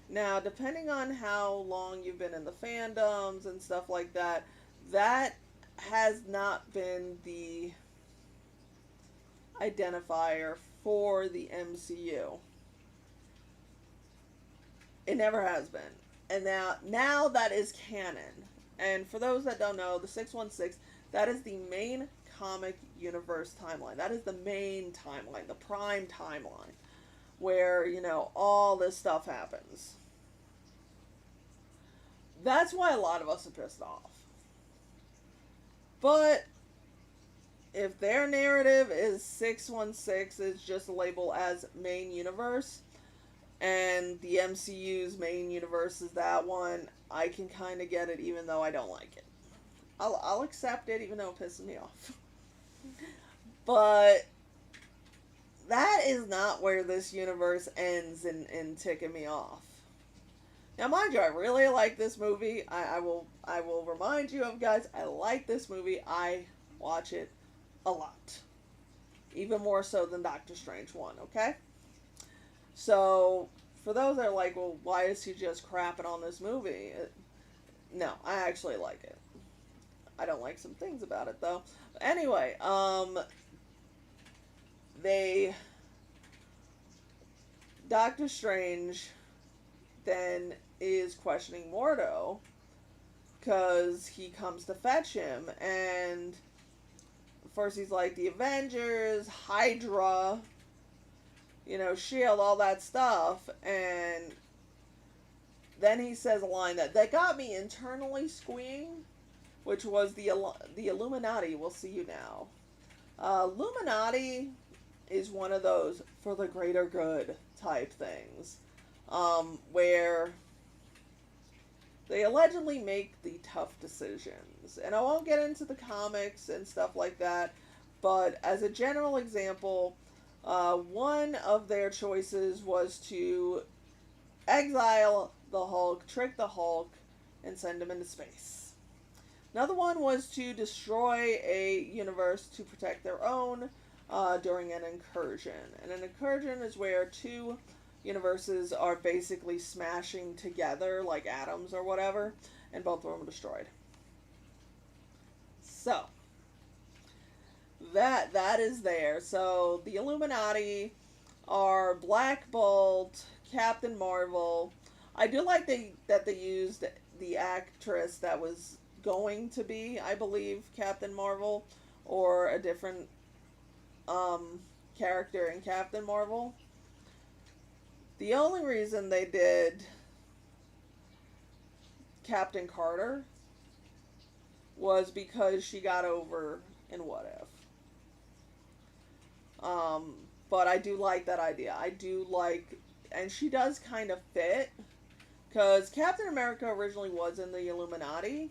Now, depending on how long you've been in the fandoms and stuff like that, that has not been the identifier for the MCU. It never has been. And now that is canon. And for those that don't know, the 616, that is the main comic universe timeline. That is the main timeline, the prime timeline, where, all this stuff happens. That's why a lot of us are pissed off. But if their narrative is 616 is just a label as main universe, and the MCU's main universe is that one, I can kind of get it, even though I don't like it. I'll accept it, even though it pisses me off. But that is not where this universe ends in ticking me off. Now, mind you, I really like this movie. I will remind you of, guys, I like this movie. I watch it a lot. Even more so than Doctor Strange 1, okay? So, for those that are like, well, why is he just crapping on this movie? No, I actually like it. I don't like some things about it, though. But anyway, they Doctor Strange then is questioning Mordo because he comes to fetch him, and first he's like, the Avengers, Hydra, you know, Shield, all that stuff, and then he says a line that got me internally squeeing, which was the Illuminati will see you now. Illuminati is one of those for the greater good type things, where they allegedly make the tough decisions. And I won't get into the comics and stuff like that, but as a general example, one of their choices was to exile the Hulk, trick the Hulk, and send him into space. Another one was to destroy a universe to protect their own during an incursion. And an incursion is where two universes are basically smashing together like atoms or whatever, and both of them are destroyed. So that is there. So the Illuminati are Black Bolt, Captain Marvel. I do like that they used the actress that was going to be, I believe, Captain Marvel, or a different character in Captain Marvel. The only reason they did Captain Carter was because she got over in What If. But I do like that idea. I do like, and she does kind of fit, because Captain America originally was in the Illuminati,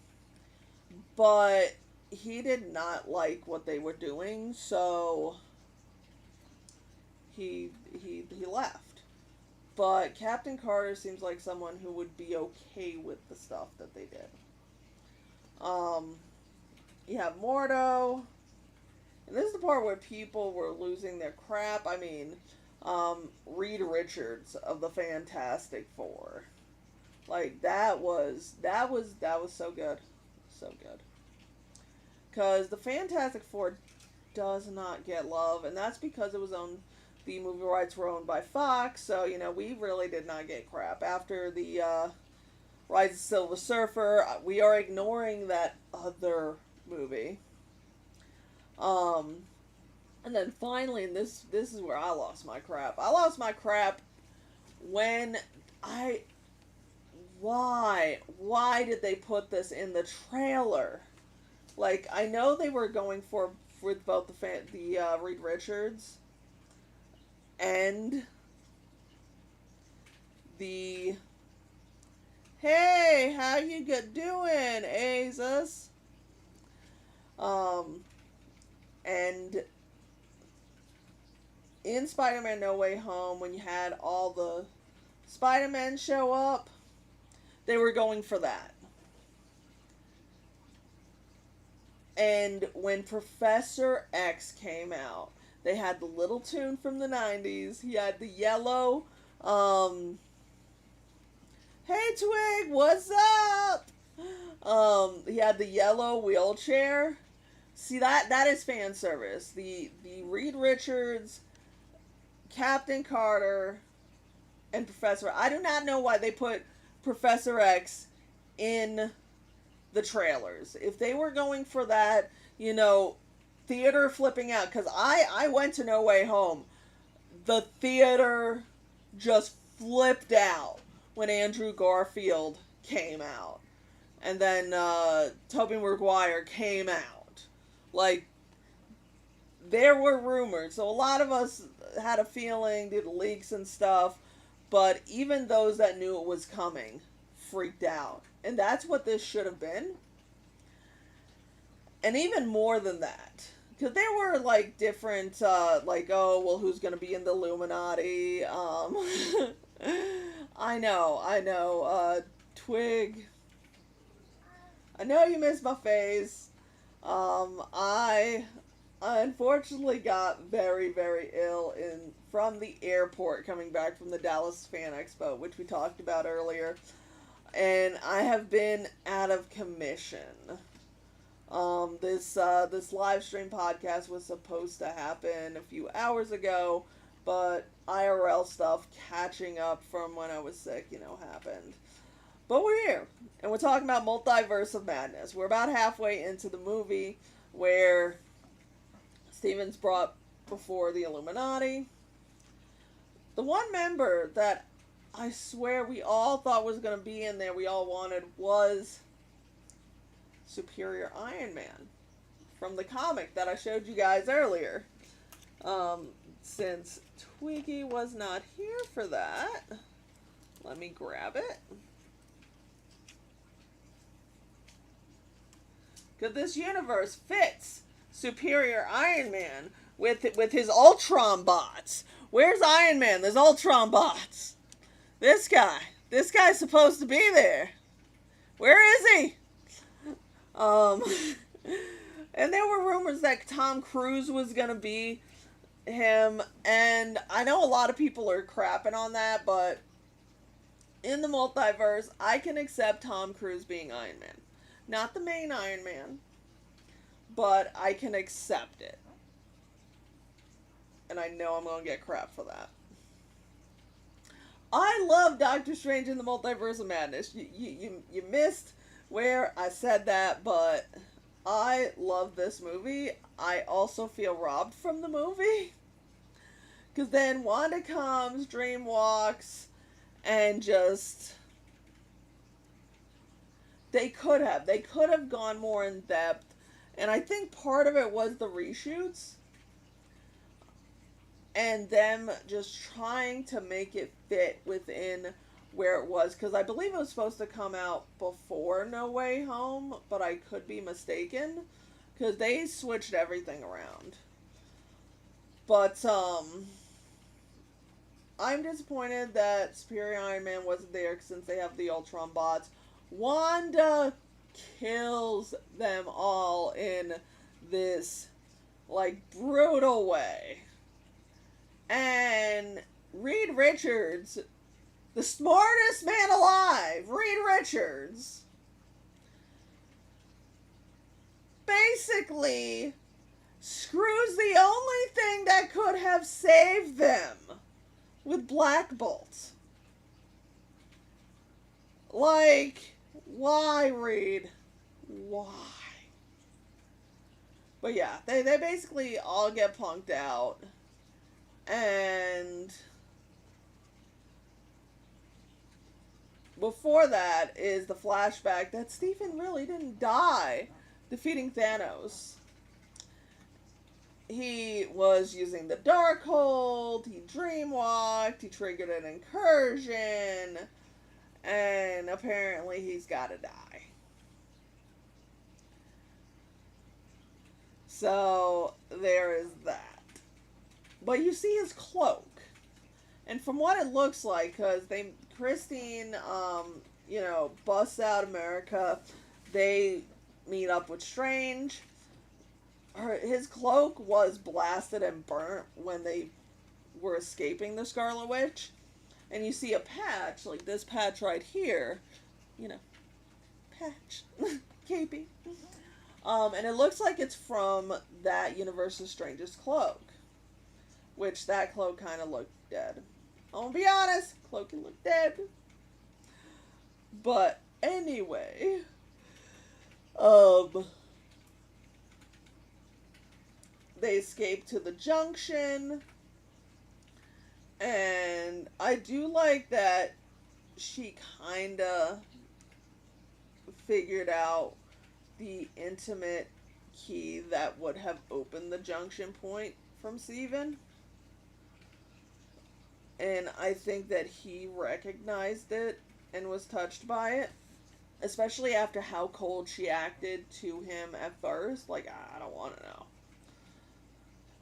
but he did not like what they were doing, so he left. But Captain Carter seems like someone who would be okay with the stuff that they did. You have Mordo. And this is the part where people were losing their crap. I mean, Reed Richards of the Fantastic Four. Like, that was so good. So good. Because the Fantastic Four does not get love, and that's because it was owned, the movie rights were owned by Fox, so, you know, we really did not get crap. After the Rise of Silver Surfer, we are ignoring that other movie. And then finally, and this is where I lost my crap. I lost my crap when why did they put this in the trailer? Like, I know they were going with both the Reed Richards and the hey, how you doing, Azus? And in Spider-Man No Way Home, when you had all the Spider-Men show up, they were going for that. And when Professor X came out, they had the little tune from the 90s. He had the yellow, hey Twig, what's up? He had the yellow wheelchair. See, that is fan service. The Reed Richards, Captain Carter, and Professor. I do not know why they put Professor X in the trailers. If they were going for that, you know, theater flipping out, because I went to No Way Home. The theater just flipped out when Andrew Garfield came out. And then Tobey Maguire came out. Like, there were rumors. So a lot of us had a feeling due to leaks and stuff. But even those that knew it was coming freaked out. And that's what this should have been. And even more than that. Because there were, like, different, like, oh, well, who's going to be in the Illuminati? I know. Twig. I know you missed my face. I unfortunately got very, very ill from the airport coming back from the Dallas Fan Expo, which we talked about earlier. And I have been out of commission. This live stream podcast was supposed to happen a few hours ago, but IRL stuff catching up from when I was sick, happened. But we're here, and we're talking about Multiverse of Madness. We're about halfway into the movie where Steven's brought before the Illuminati. The one member that I swear we all thought was going to be in there, we all wanted, was Superior Iron Man from the comic that I showed you guys earlier. Since Twiggy was not here for that, let me grab it. Because this universe fits Superior Iron Man with his Ultron bots. Where's Iron Man? There's Ultron bots. This guy's supposed to be there. Where is he? And there were rumors that Tom Cruise was gonna be him, and I know a lot of people are crapping on that, but in the multiverse, I can accept Tom Cruise being Iron Man. Not the main Iron Man, but I can accept it. And I know I'm gonna get crap for that. I love Doctor Strange in the Multiverse of Madness. You missed where I said that, but I love this movie. I also feel robbed from the movie. Because then Wanda comes, Dream walks, and just... They could have gone more in depth. And I think part of it was the reshoots. And them just trying to make it fit within where it was. Because I believe it was supposed to come out before No Way Home. But I could be mistaken. Because they switched everything around. But, I'm disappointed that Superior Iron Man wasn't there since they have the Ultron bots. Wanda kills them all in this, brutal way. And Reed Richards, the smartest man alive, Reed Richards, basically screws the only thing that could have saved them with Black Bolt. Why, Reed? Why? But yeah, they basically all get punked out. And before that is the flashback that Stephen really didn't die defeating Thanos. He was using the Darkhold, he dreamwalked, he triggered an incursion, and apparently he's gotta die. So, there is that. But you see his cloak. And from what it looks like, because Christine, busts out America, they meet up with Strange. His cloak was blasted and burnt when they were escaping the Scarlet Witch. And you see a patch, like this patch right here. Patch. Capey. And it looks like it's from that Universe's Strangest cloak. Which that cloak kind of looked dead. I'm gonna be honest, cloak can look dead. But anyway, they escape to the junction, and I do like that she kinda figured out the intimate key that would have opened the junction point from Steven. And I think that he recognized it and was touched by it. Especially after how cold she acted to him at first. Like, I don't want to know.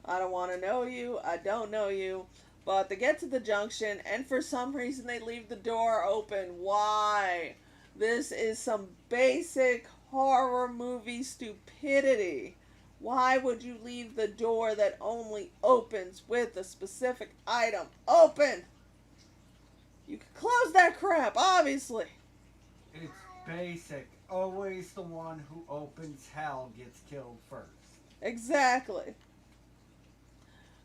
I don't want to know you. I don't know you. But they get to the junction, and for some reason they leave the door open. Why? This is some basic horror movie stupidity. Why would you leave the door that only opens with a specific item open? You could close that crap, obviously. It's basic always the one who opens hell gets killed first. Exactly.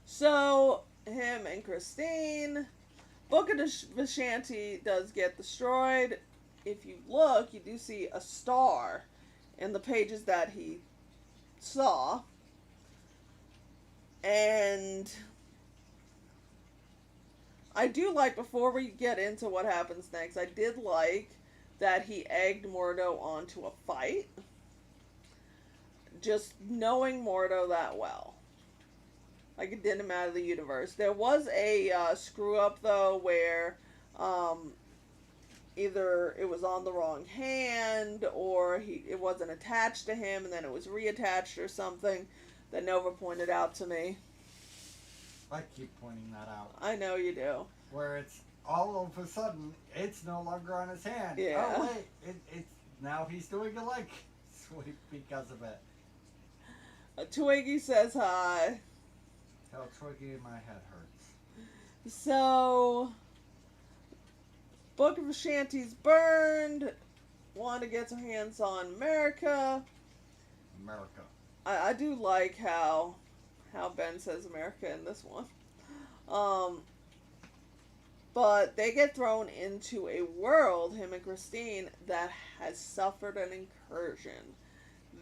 So, him and Christine. Book of Vishanti does get destroyed. If you look, you do see a star in the pages that he saw. And I do like, before we get into what happens next, I did like that he egged Mordo onto a fight. Just knowing Mordo that well. Like, it didn't matter the universe. There was a screw up, though, where um, either it was on the wrong hand or it wasn't attached to him and then it was reattached or something that Nova pointed out to me. I keep pointing that out. I know you do. Where it's all of a sudden it's no longer on his hand. Yeah. Oh wait, it's now he's doing a leg sweep because of it. Twiggy says hi. Tell Twiggy my head hurts. So, Book of Ashanti's burned. Wanda gets her hands on America. America. I do like how Ben says America in this one. But they get thrown into a world, him and Christine, that has suffered an incursion.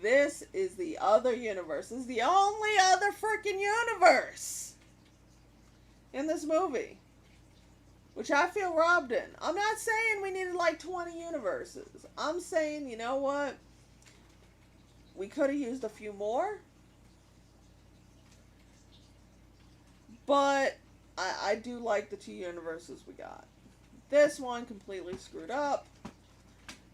This is the other universe. This is the only other freaking universe in this movie, which I feel robbed in. I'm not saying we needed like 20 universes. I'm saying, you know what? We could have used a few more. But I do like the 2 universes we got. This one completely screwed up.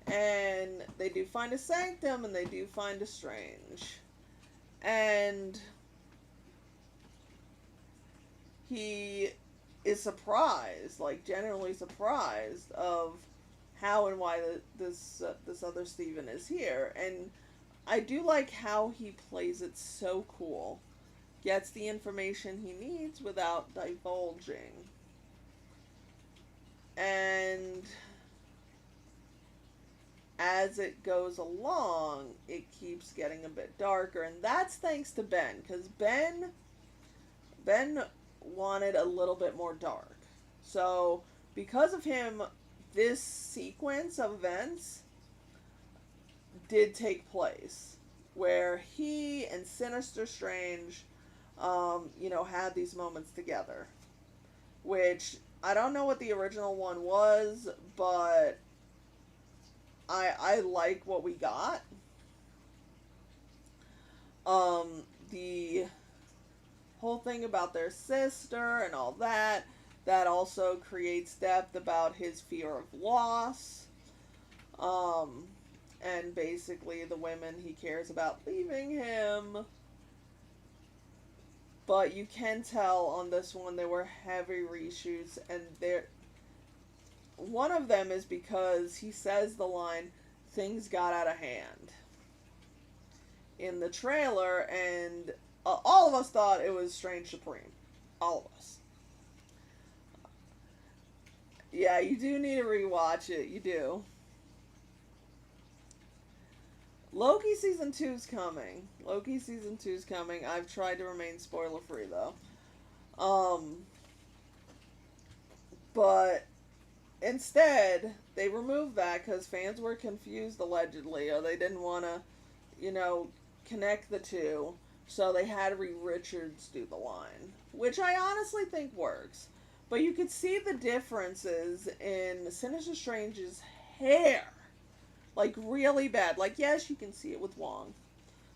And they do find a sanctum and they do find a strange. And he is surprised, like genuinely surprised of how and why this other Steven is here. And I do like how he plays it so cool. Gets the information he needs without divulging. And as it goes along, it keeps getting a bit darker. And that's thanks to Ben. Because Ben wanted a little bit more dark. So, because of him, this sequence of events did take place. Where he and Sinister Strange had these moments together. Which, I don't know what the original one was, but I like what we got. The whole thing about their sister and all that also creates depth about his fear of loss. And basically the women he cares about leaving him. But you can tell on this one there were heavy reshoots, and one of them is because he says the line, "Things got out of hand," in the trailer, and all of us thought it was Strange Supreme. All of us. Yeah, you do need to rewatch it. You do. Loki season 2's coming. I've tried to remain spoiler free though. But instead, they removed that because fans were confused allegedly, or they didn't want to, connect the two. So they had Reed Richards do the line, which I honestly think works. But you could see the differences in Sinister Strange's hair. Like, really bad. Like, yes, you can see it with Wong.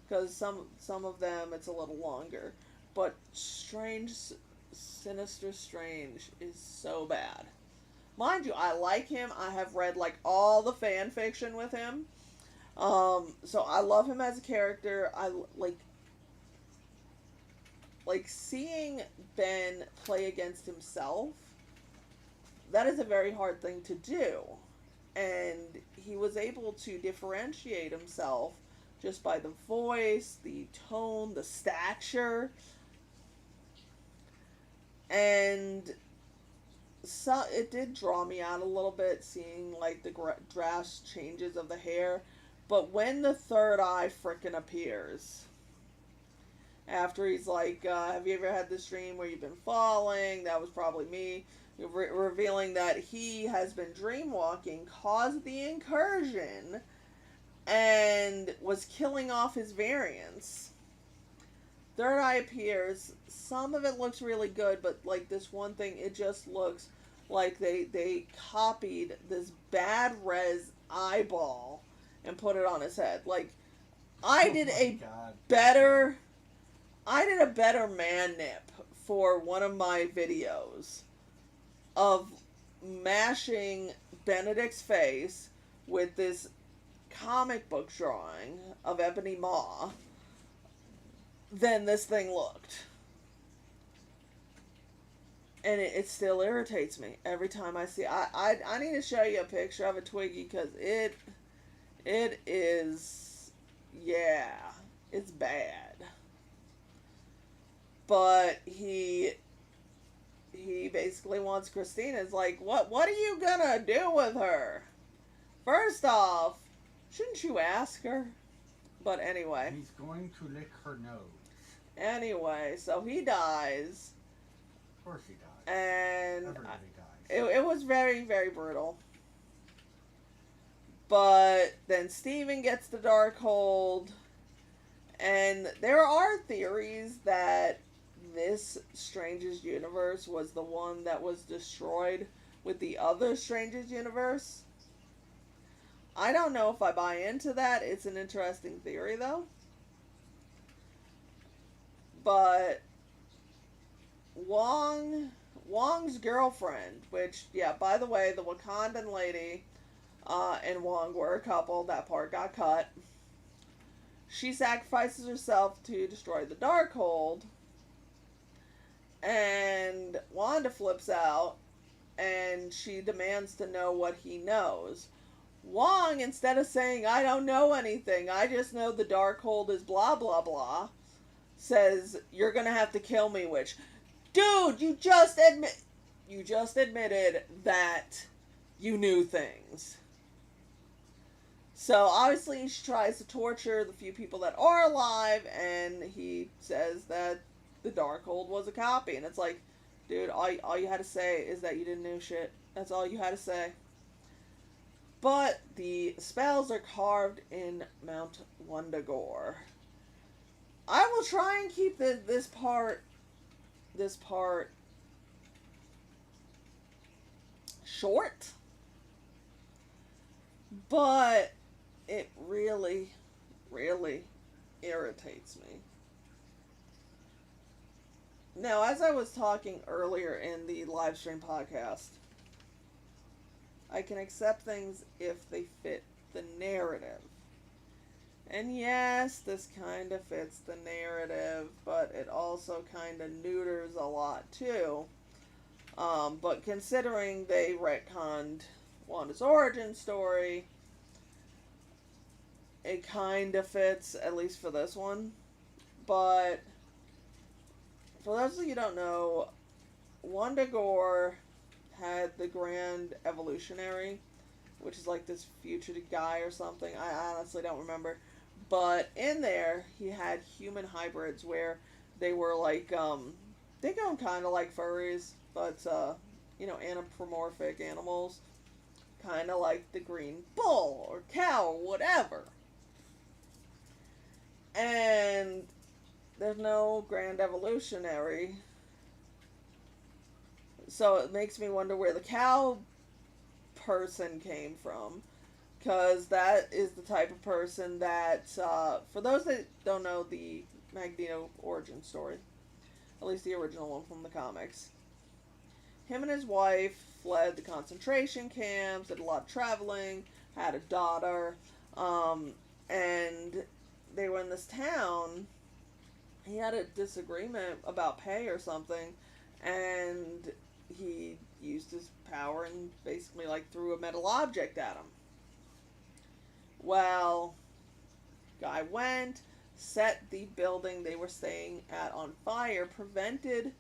Because some of them, it's a little longer. But Sinister Strange is so bad. Mind you, I like him. I have read, like, all the fan fiction with him. So I love him as a character. I, like seeing Ben play against himself, that is a very hard thing to do. And he was able to differentiate himself just by the voice, the tone, the stature. And so it did draw me out a little bit, seeing like the drastic changes of the hair. But when the third eye frickin' appears, after he's like, have you ever had this dream where you've been falling? That was probably me. Revealing that he has been dreamwalking, caused the incursion, and was killing off his variants. Third eye appears. Some of it looks really good, but like this one thing, it just looks like they copied this bad res eyeball and put it on his head. Like, I did a better man nip for one of my videos of mashing Benedict's face with this comic book drawing of Ebony Maw than this thing looked. And it still irritates me every time I see. I need to show you a picture of a Twiggy, because it is, yeah, it's bad. But he basically wants Christina's like, what are you gonna do with her? First off, shouldn't you ask her? But anyway. He's going to lick her nose. Anyway, so he dies. Of course he dies. And everybody dies. It was very, very brutal. But then Steven gets the Darkhold. And there are theories that this Strangest Universe was the one that was destroyed with the other Strangest Universe. I don't know if I buy into that. It's an interesting theory, though. But Wong's girlfriend, which, yeah, by the way, the Wakandan lady and Wong were a couple. That part got cut. She sacrifices herself to destroy the Darkhold. And Wanda flips out, and she demands to know what he knows. Wong, instead of saying, I don't know anything, I just know the Darkhold is blah, blah, blah, says, you're gonna have to kill me, which, dude, you just admitted that you knew things. So, obviously, she tries to torture the few people that are alive, and he says that the Darkhold was a copy. And it's like, dude, all you had to say is that you didn't know shit. That's all you had to say. But the spells are carved in Mount Wundagore. I will try and keep this part short. But it really, really irritates me. Now, as I was talking earlier in the Livestream podcast, I can accept things if they fit the narrative. And yes, this kind of fits the narrative, but it also kind of neuters a lot too. But considering they retconned Wanda's origin story, it kind of fits, at least for this one. But for those of you who don't know, Wundagore had the Grand Evolutionary, which is like this future guy or something. I honestly don't remember. But in there, he had human hybrids where they were like, think of them kind of like furries, but, anthropomorphic animals. Kind of like the green bull or cow or whatever. And there's no Grand Evolutionary. So it makes me wonder where the cow person came from. Because that is the type of person that, for those that don't know the Magneto origin story, at least the original one from the comics, him and his wife fled the concentration camps, did a lot of traveling, had a daughter, and they were in this town. He had a disagreement about pay or something, and he used his power and basically threw a metal object at him. Well, guy went, set the building they were staying at on fire, prevented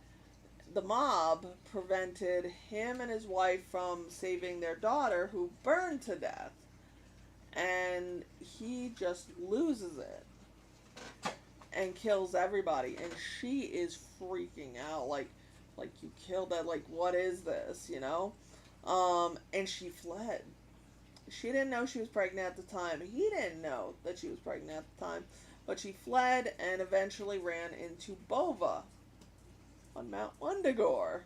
him and his wife from saving their daughter, who burned to death. and he just loses it and kills everybody, and she is freaking out, like you killed that, like what is this, you know? And she fled. She didn't know she was pregnant at the time. He didn't know that she was pregnant at the time, but she fled and eventually ran into Bova on Mount Undagore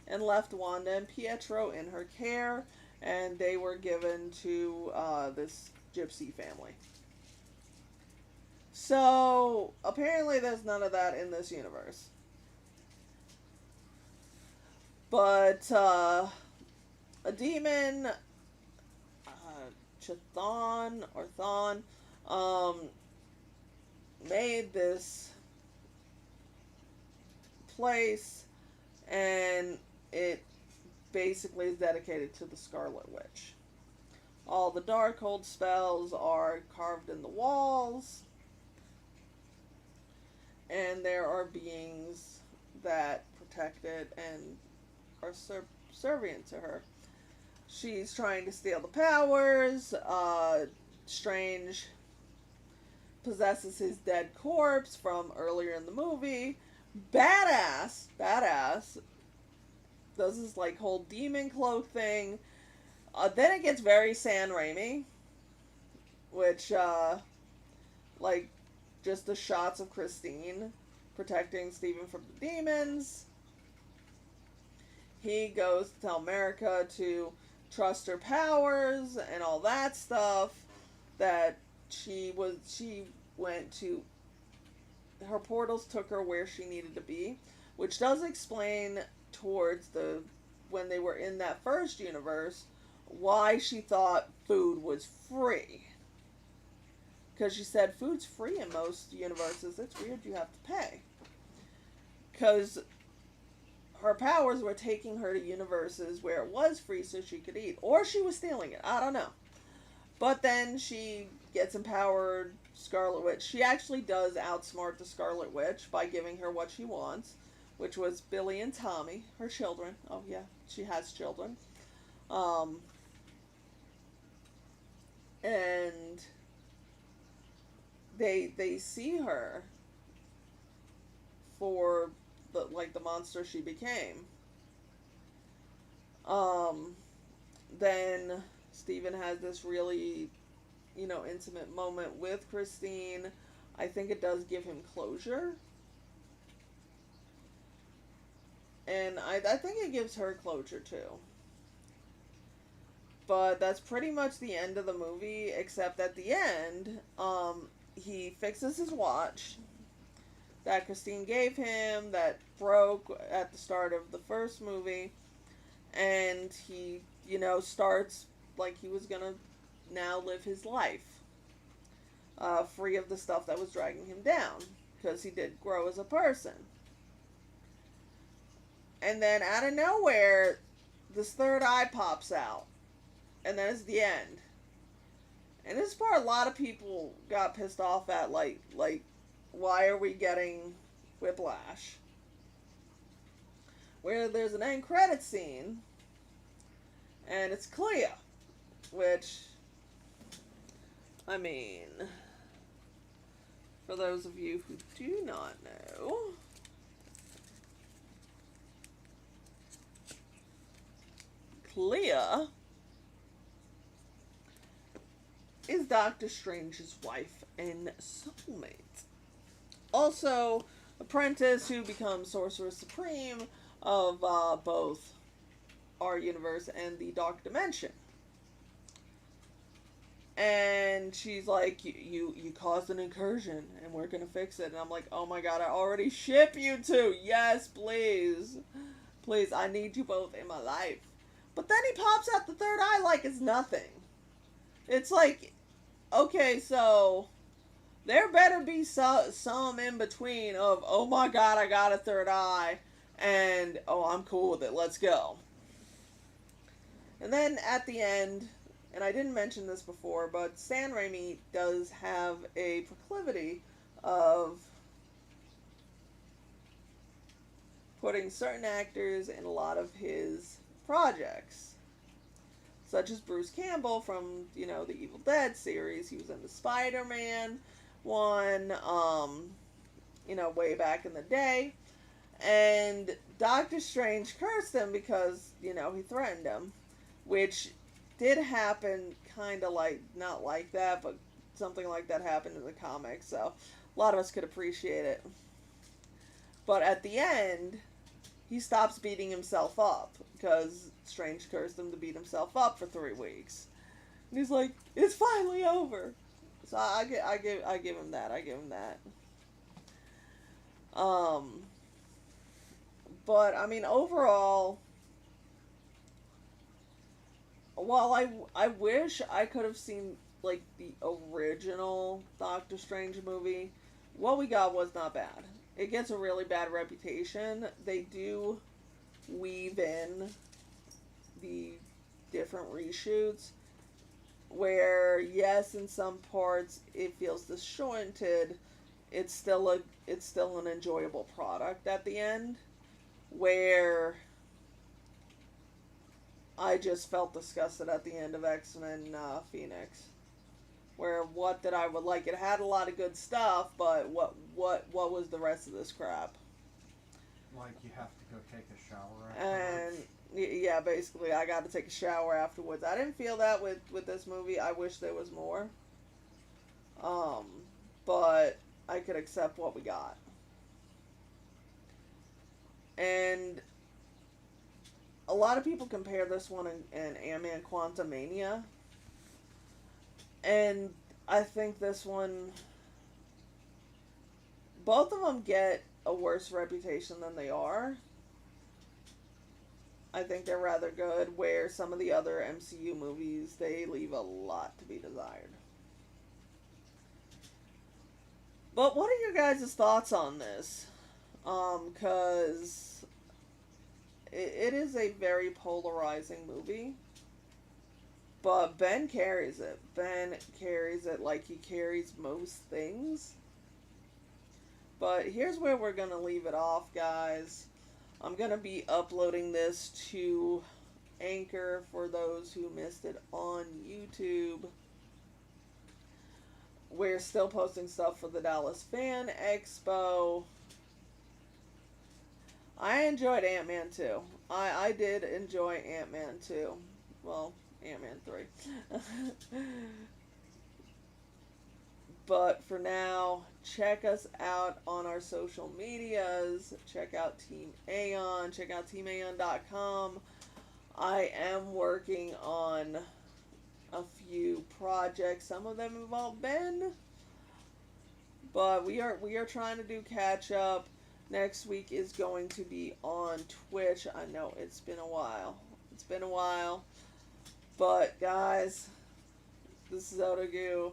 and left Wanda and Pietro in her care, and they were given to this gypsy family. So apparently there's none of that in this universe. But a demon, Chthon or Thon, made this place, and it basically is dedicated to the Scarlet Witch. All the Darkhold spells are carved in the walls, and there are beings that protect it and are subservient to her. She's trying to steal the powers. Strange possesses his dead corpse from earlier in the movie. Badass does this like whole demon cloak thing. Then it gets very San Raimi, which like just the shots of Christine protecting Stephen from the demons. He goes to tell America to trust her powers and all that stuff. That she went to, her portals took her where she needed to be, which does explain towards when they were in that first universe why she thought food was free. Because she said food's free in most universes. It's weird you have to pay. Because her powers were taking her to universes where it was free so she could eat. Or she was stealing it. I don't know. But then she gets empowered Scarlet Witch. She actually does outsmart the Scarlet Witch by giving her what she wants, which was Billy and Tommy, her children. Oh yeah, she has children. And they see her for the monster she became. Then Stephen has this really, intimate moment with Christine. I think it does give him closure. And I think it gives her closure too. But that's pretty much the end of the movie, except at the end, he fixes his watch that Christine gave him that broke at the start of the first movie, and he, starts like he was gonna now live his life free of the stuff that was dragging him down, because he did grow as a person. And then out of nowhere, this third eye pops out, and then it's the end. And this part, a lot of people got pissed off at, like, why are we getting Whiplash? Where there's an end credit scene, and it's Clea, which, I mean, for those of you who do not know, Clea is Doctor Strange's wife and soulmate. Also, apprentice who becomes Sorcerer Supreme of both our universe and the Dark Dimension. And she's like, you caused an incursion and we're gonna fix it. And I'm like, oh my god, I already ship you two. Yes, please. Please, I need you both in my life. But then he pops out the third eye like it's nothing. It's like, okay, so there better be some in between of, oh my god, I got a third eye, and, oh, I'm cool with it, let's go. And then at the end, and I didn't mention this before, but San Raimi does have a proclivity of putting certain actors in a lot of his projects. such as Bruce Campbell from, the Evil Dead series. He was in the Spider-Man one, way back in the day. And Doctor Strange cursed him because, he threatened him, which did happen kind of like, not like that, but something like that happened in the comics, so a lot of us could appreciate it. But at the end, he stops beating himself up because Strange cursed him to beat himself up for 3 weeks. And he's like, it's finally over. So I give him that. I give him that. But I mean, overall, while I wish I could have seen like the original Doctor Strange movie, what we got was not bad. It gets a really bad reputation. They do weave in the different reshoots where, yes, in some parts it feels disjointed. It's still an enjoyable product at the end, where I just felt disgusted at the end of X-Men Phoenix. Where what did I would like? It had a lot of good stuff, but what was the rest of this crap? Like you have to go take a shower And afterwards. yeah, basically I got to take a shower afterwards. I didn't feel that with this movie. I wish there was more. But I could accept what we got. And a lot of people compare this one and Ant-Man Quantumania. And I think this one, both of them get a worse reputation than they are. I think they're rather good, where some of the other MCU movies, they leave a lot to be desired. But what are your guys' thoughts on this? Because it is a very polarizing movie. But Ben carries it. Ben carries it like he carries most things. But here's where we're going to leave it off, guys. I'm going to be uploading this to Anchor for those who missed it on YouTube. We're still posting stuff for the Dallas Fan Expo. I enjoyed Ant-Man 2. I did enjoy Ant-Man 2. Well, Ant-Man 3. But for now, check us out on our social medias. Check out Team Aeon. Check out teamaeon.com. I am working on a few projects. Some of them involve Ben. But we are trying to do catch up. Next week is going to be on Twitch. I know it's been a while. It's been a while. But guys, this is Otagu,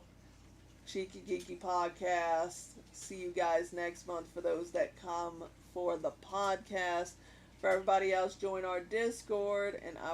Cheeky Geeky Podcast. See you guys next month for those that come for the podcast. For everybody else, join our Discord, and I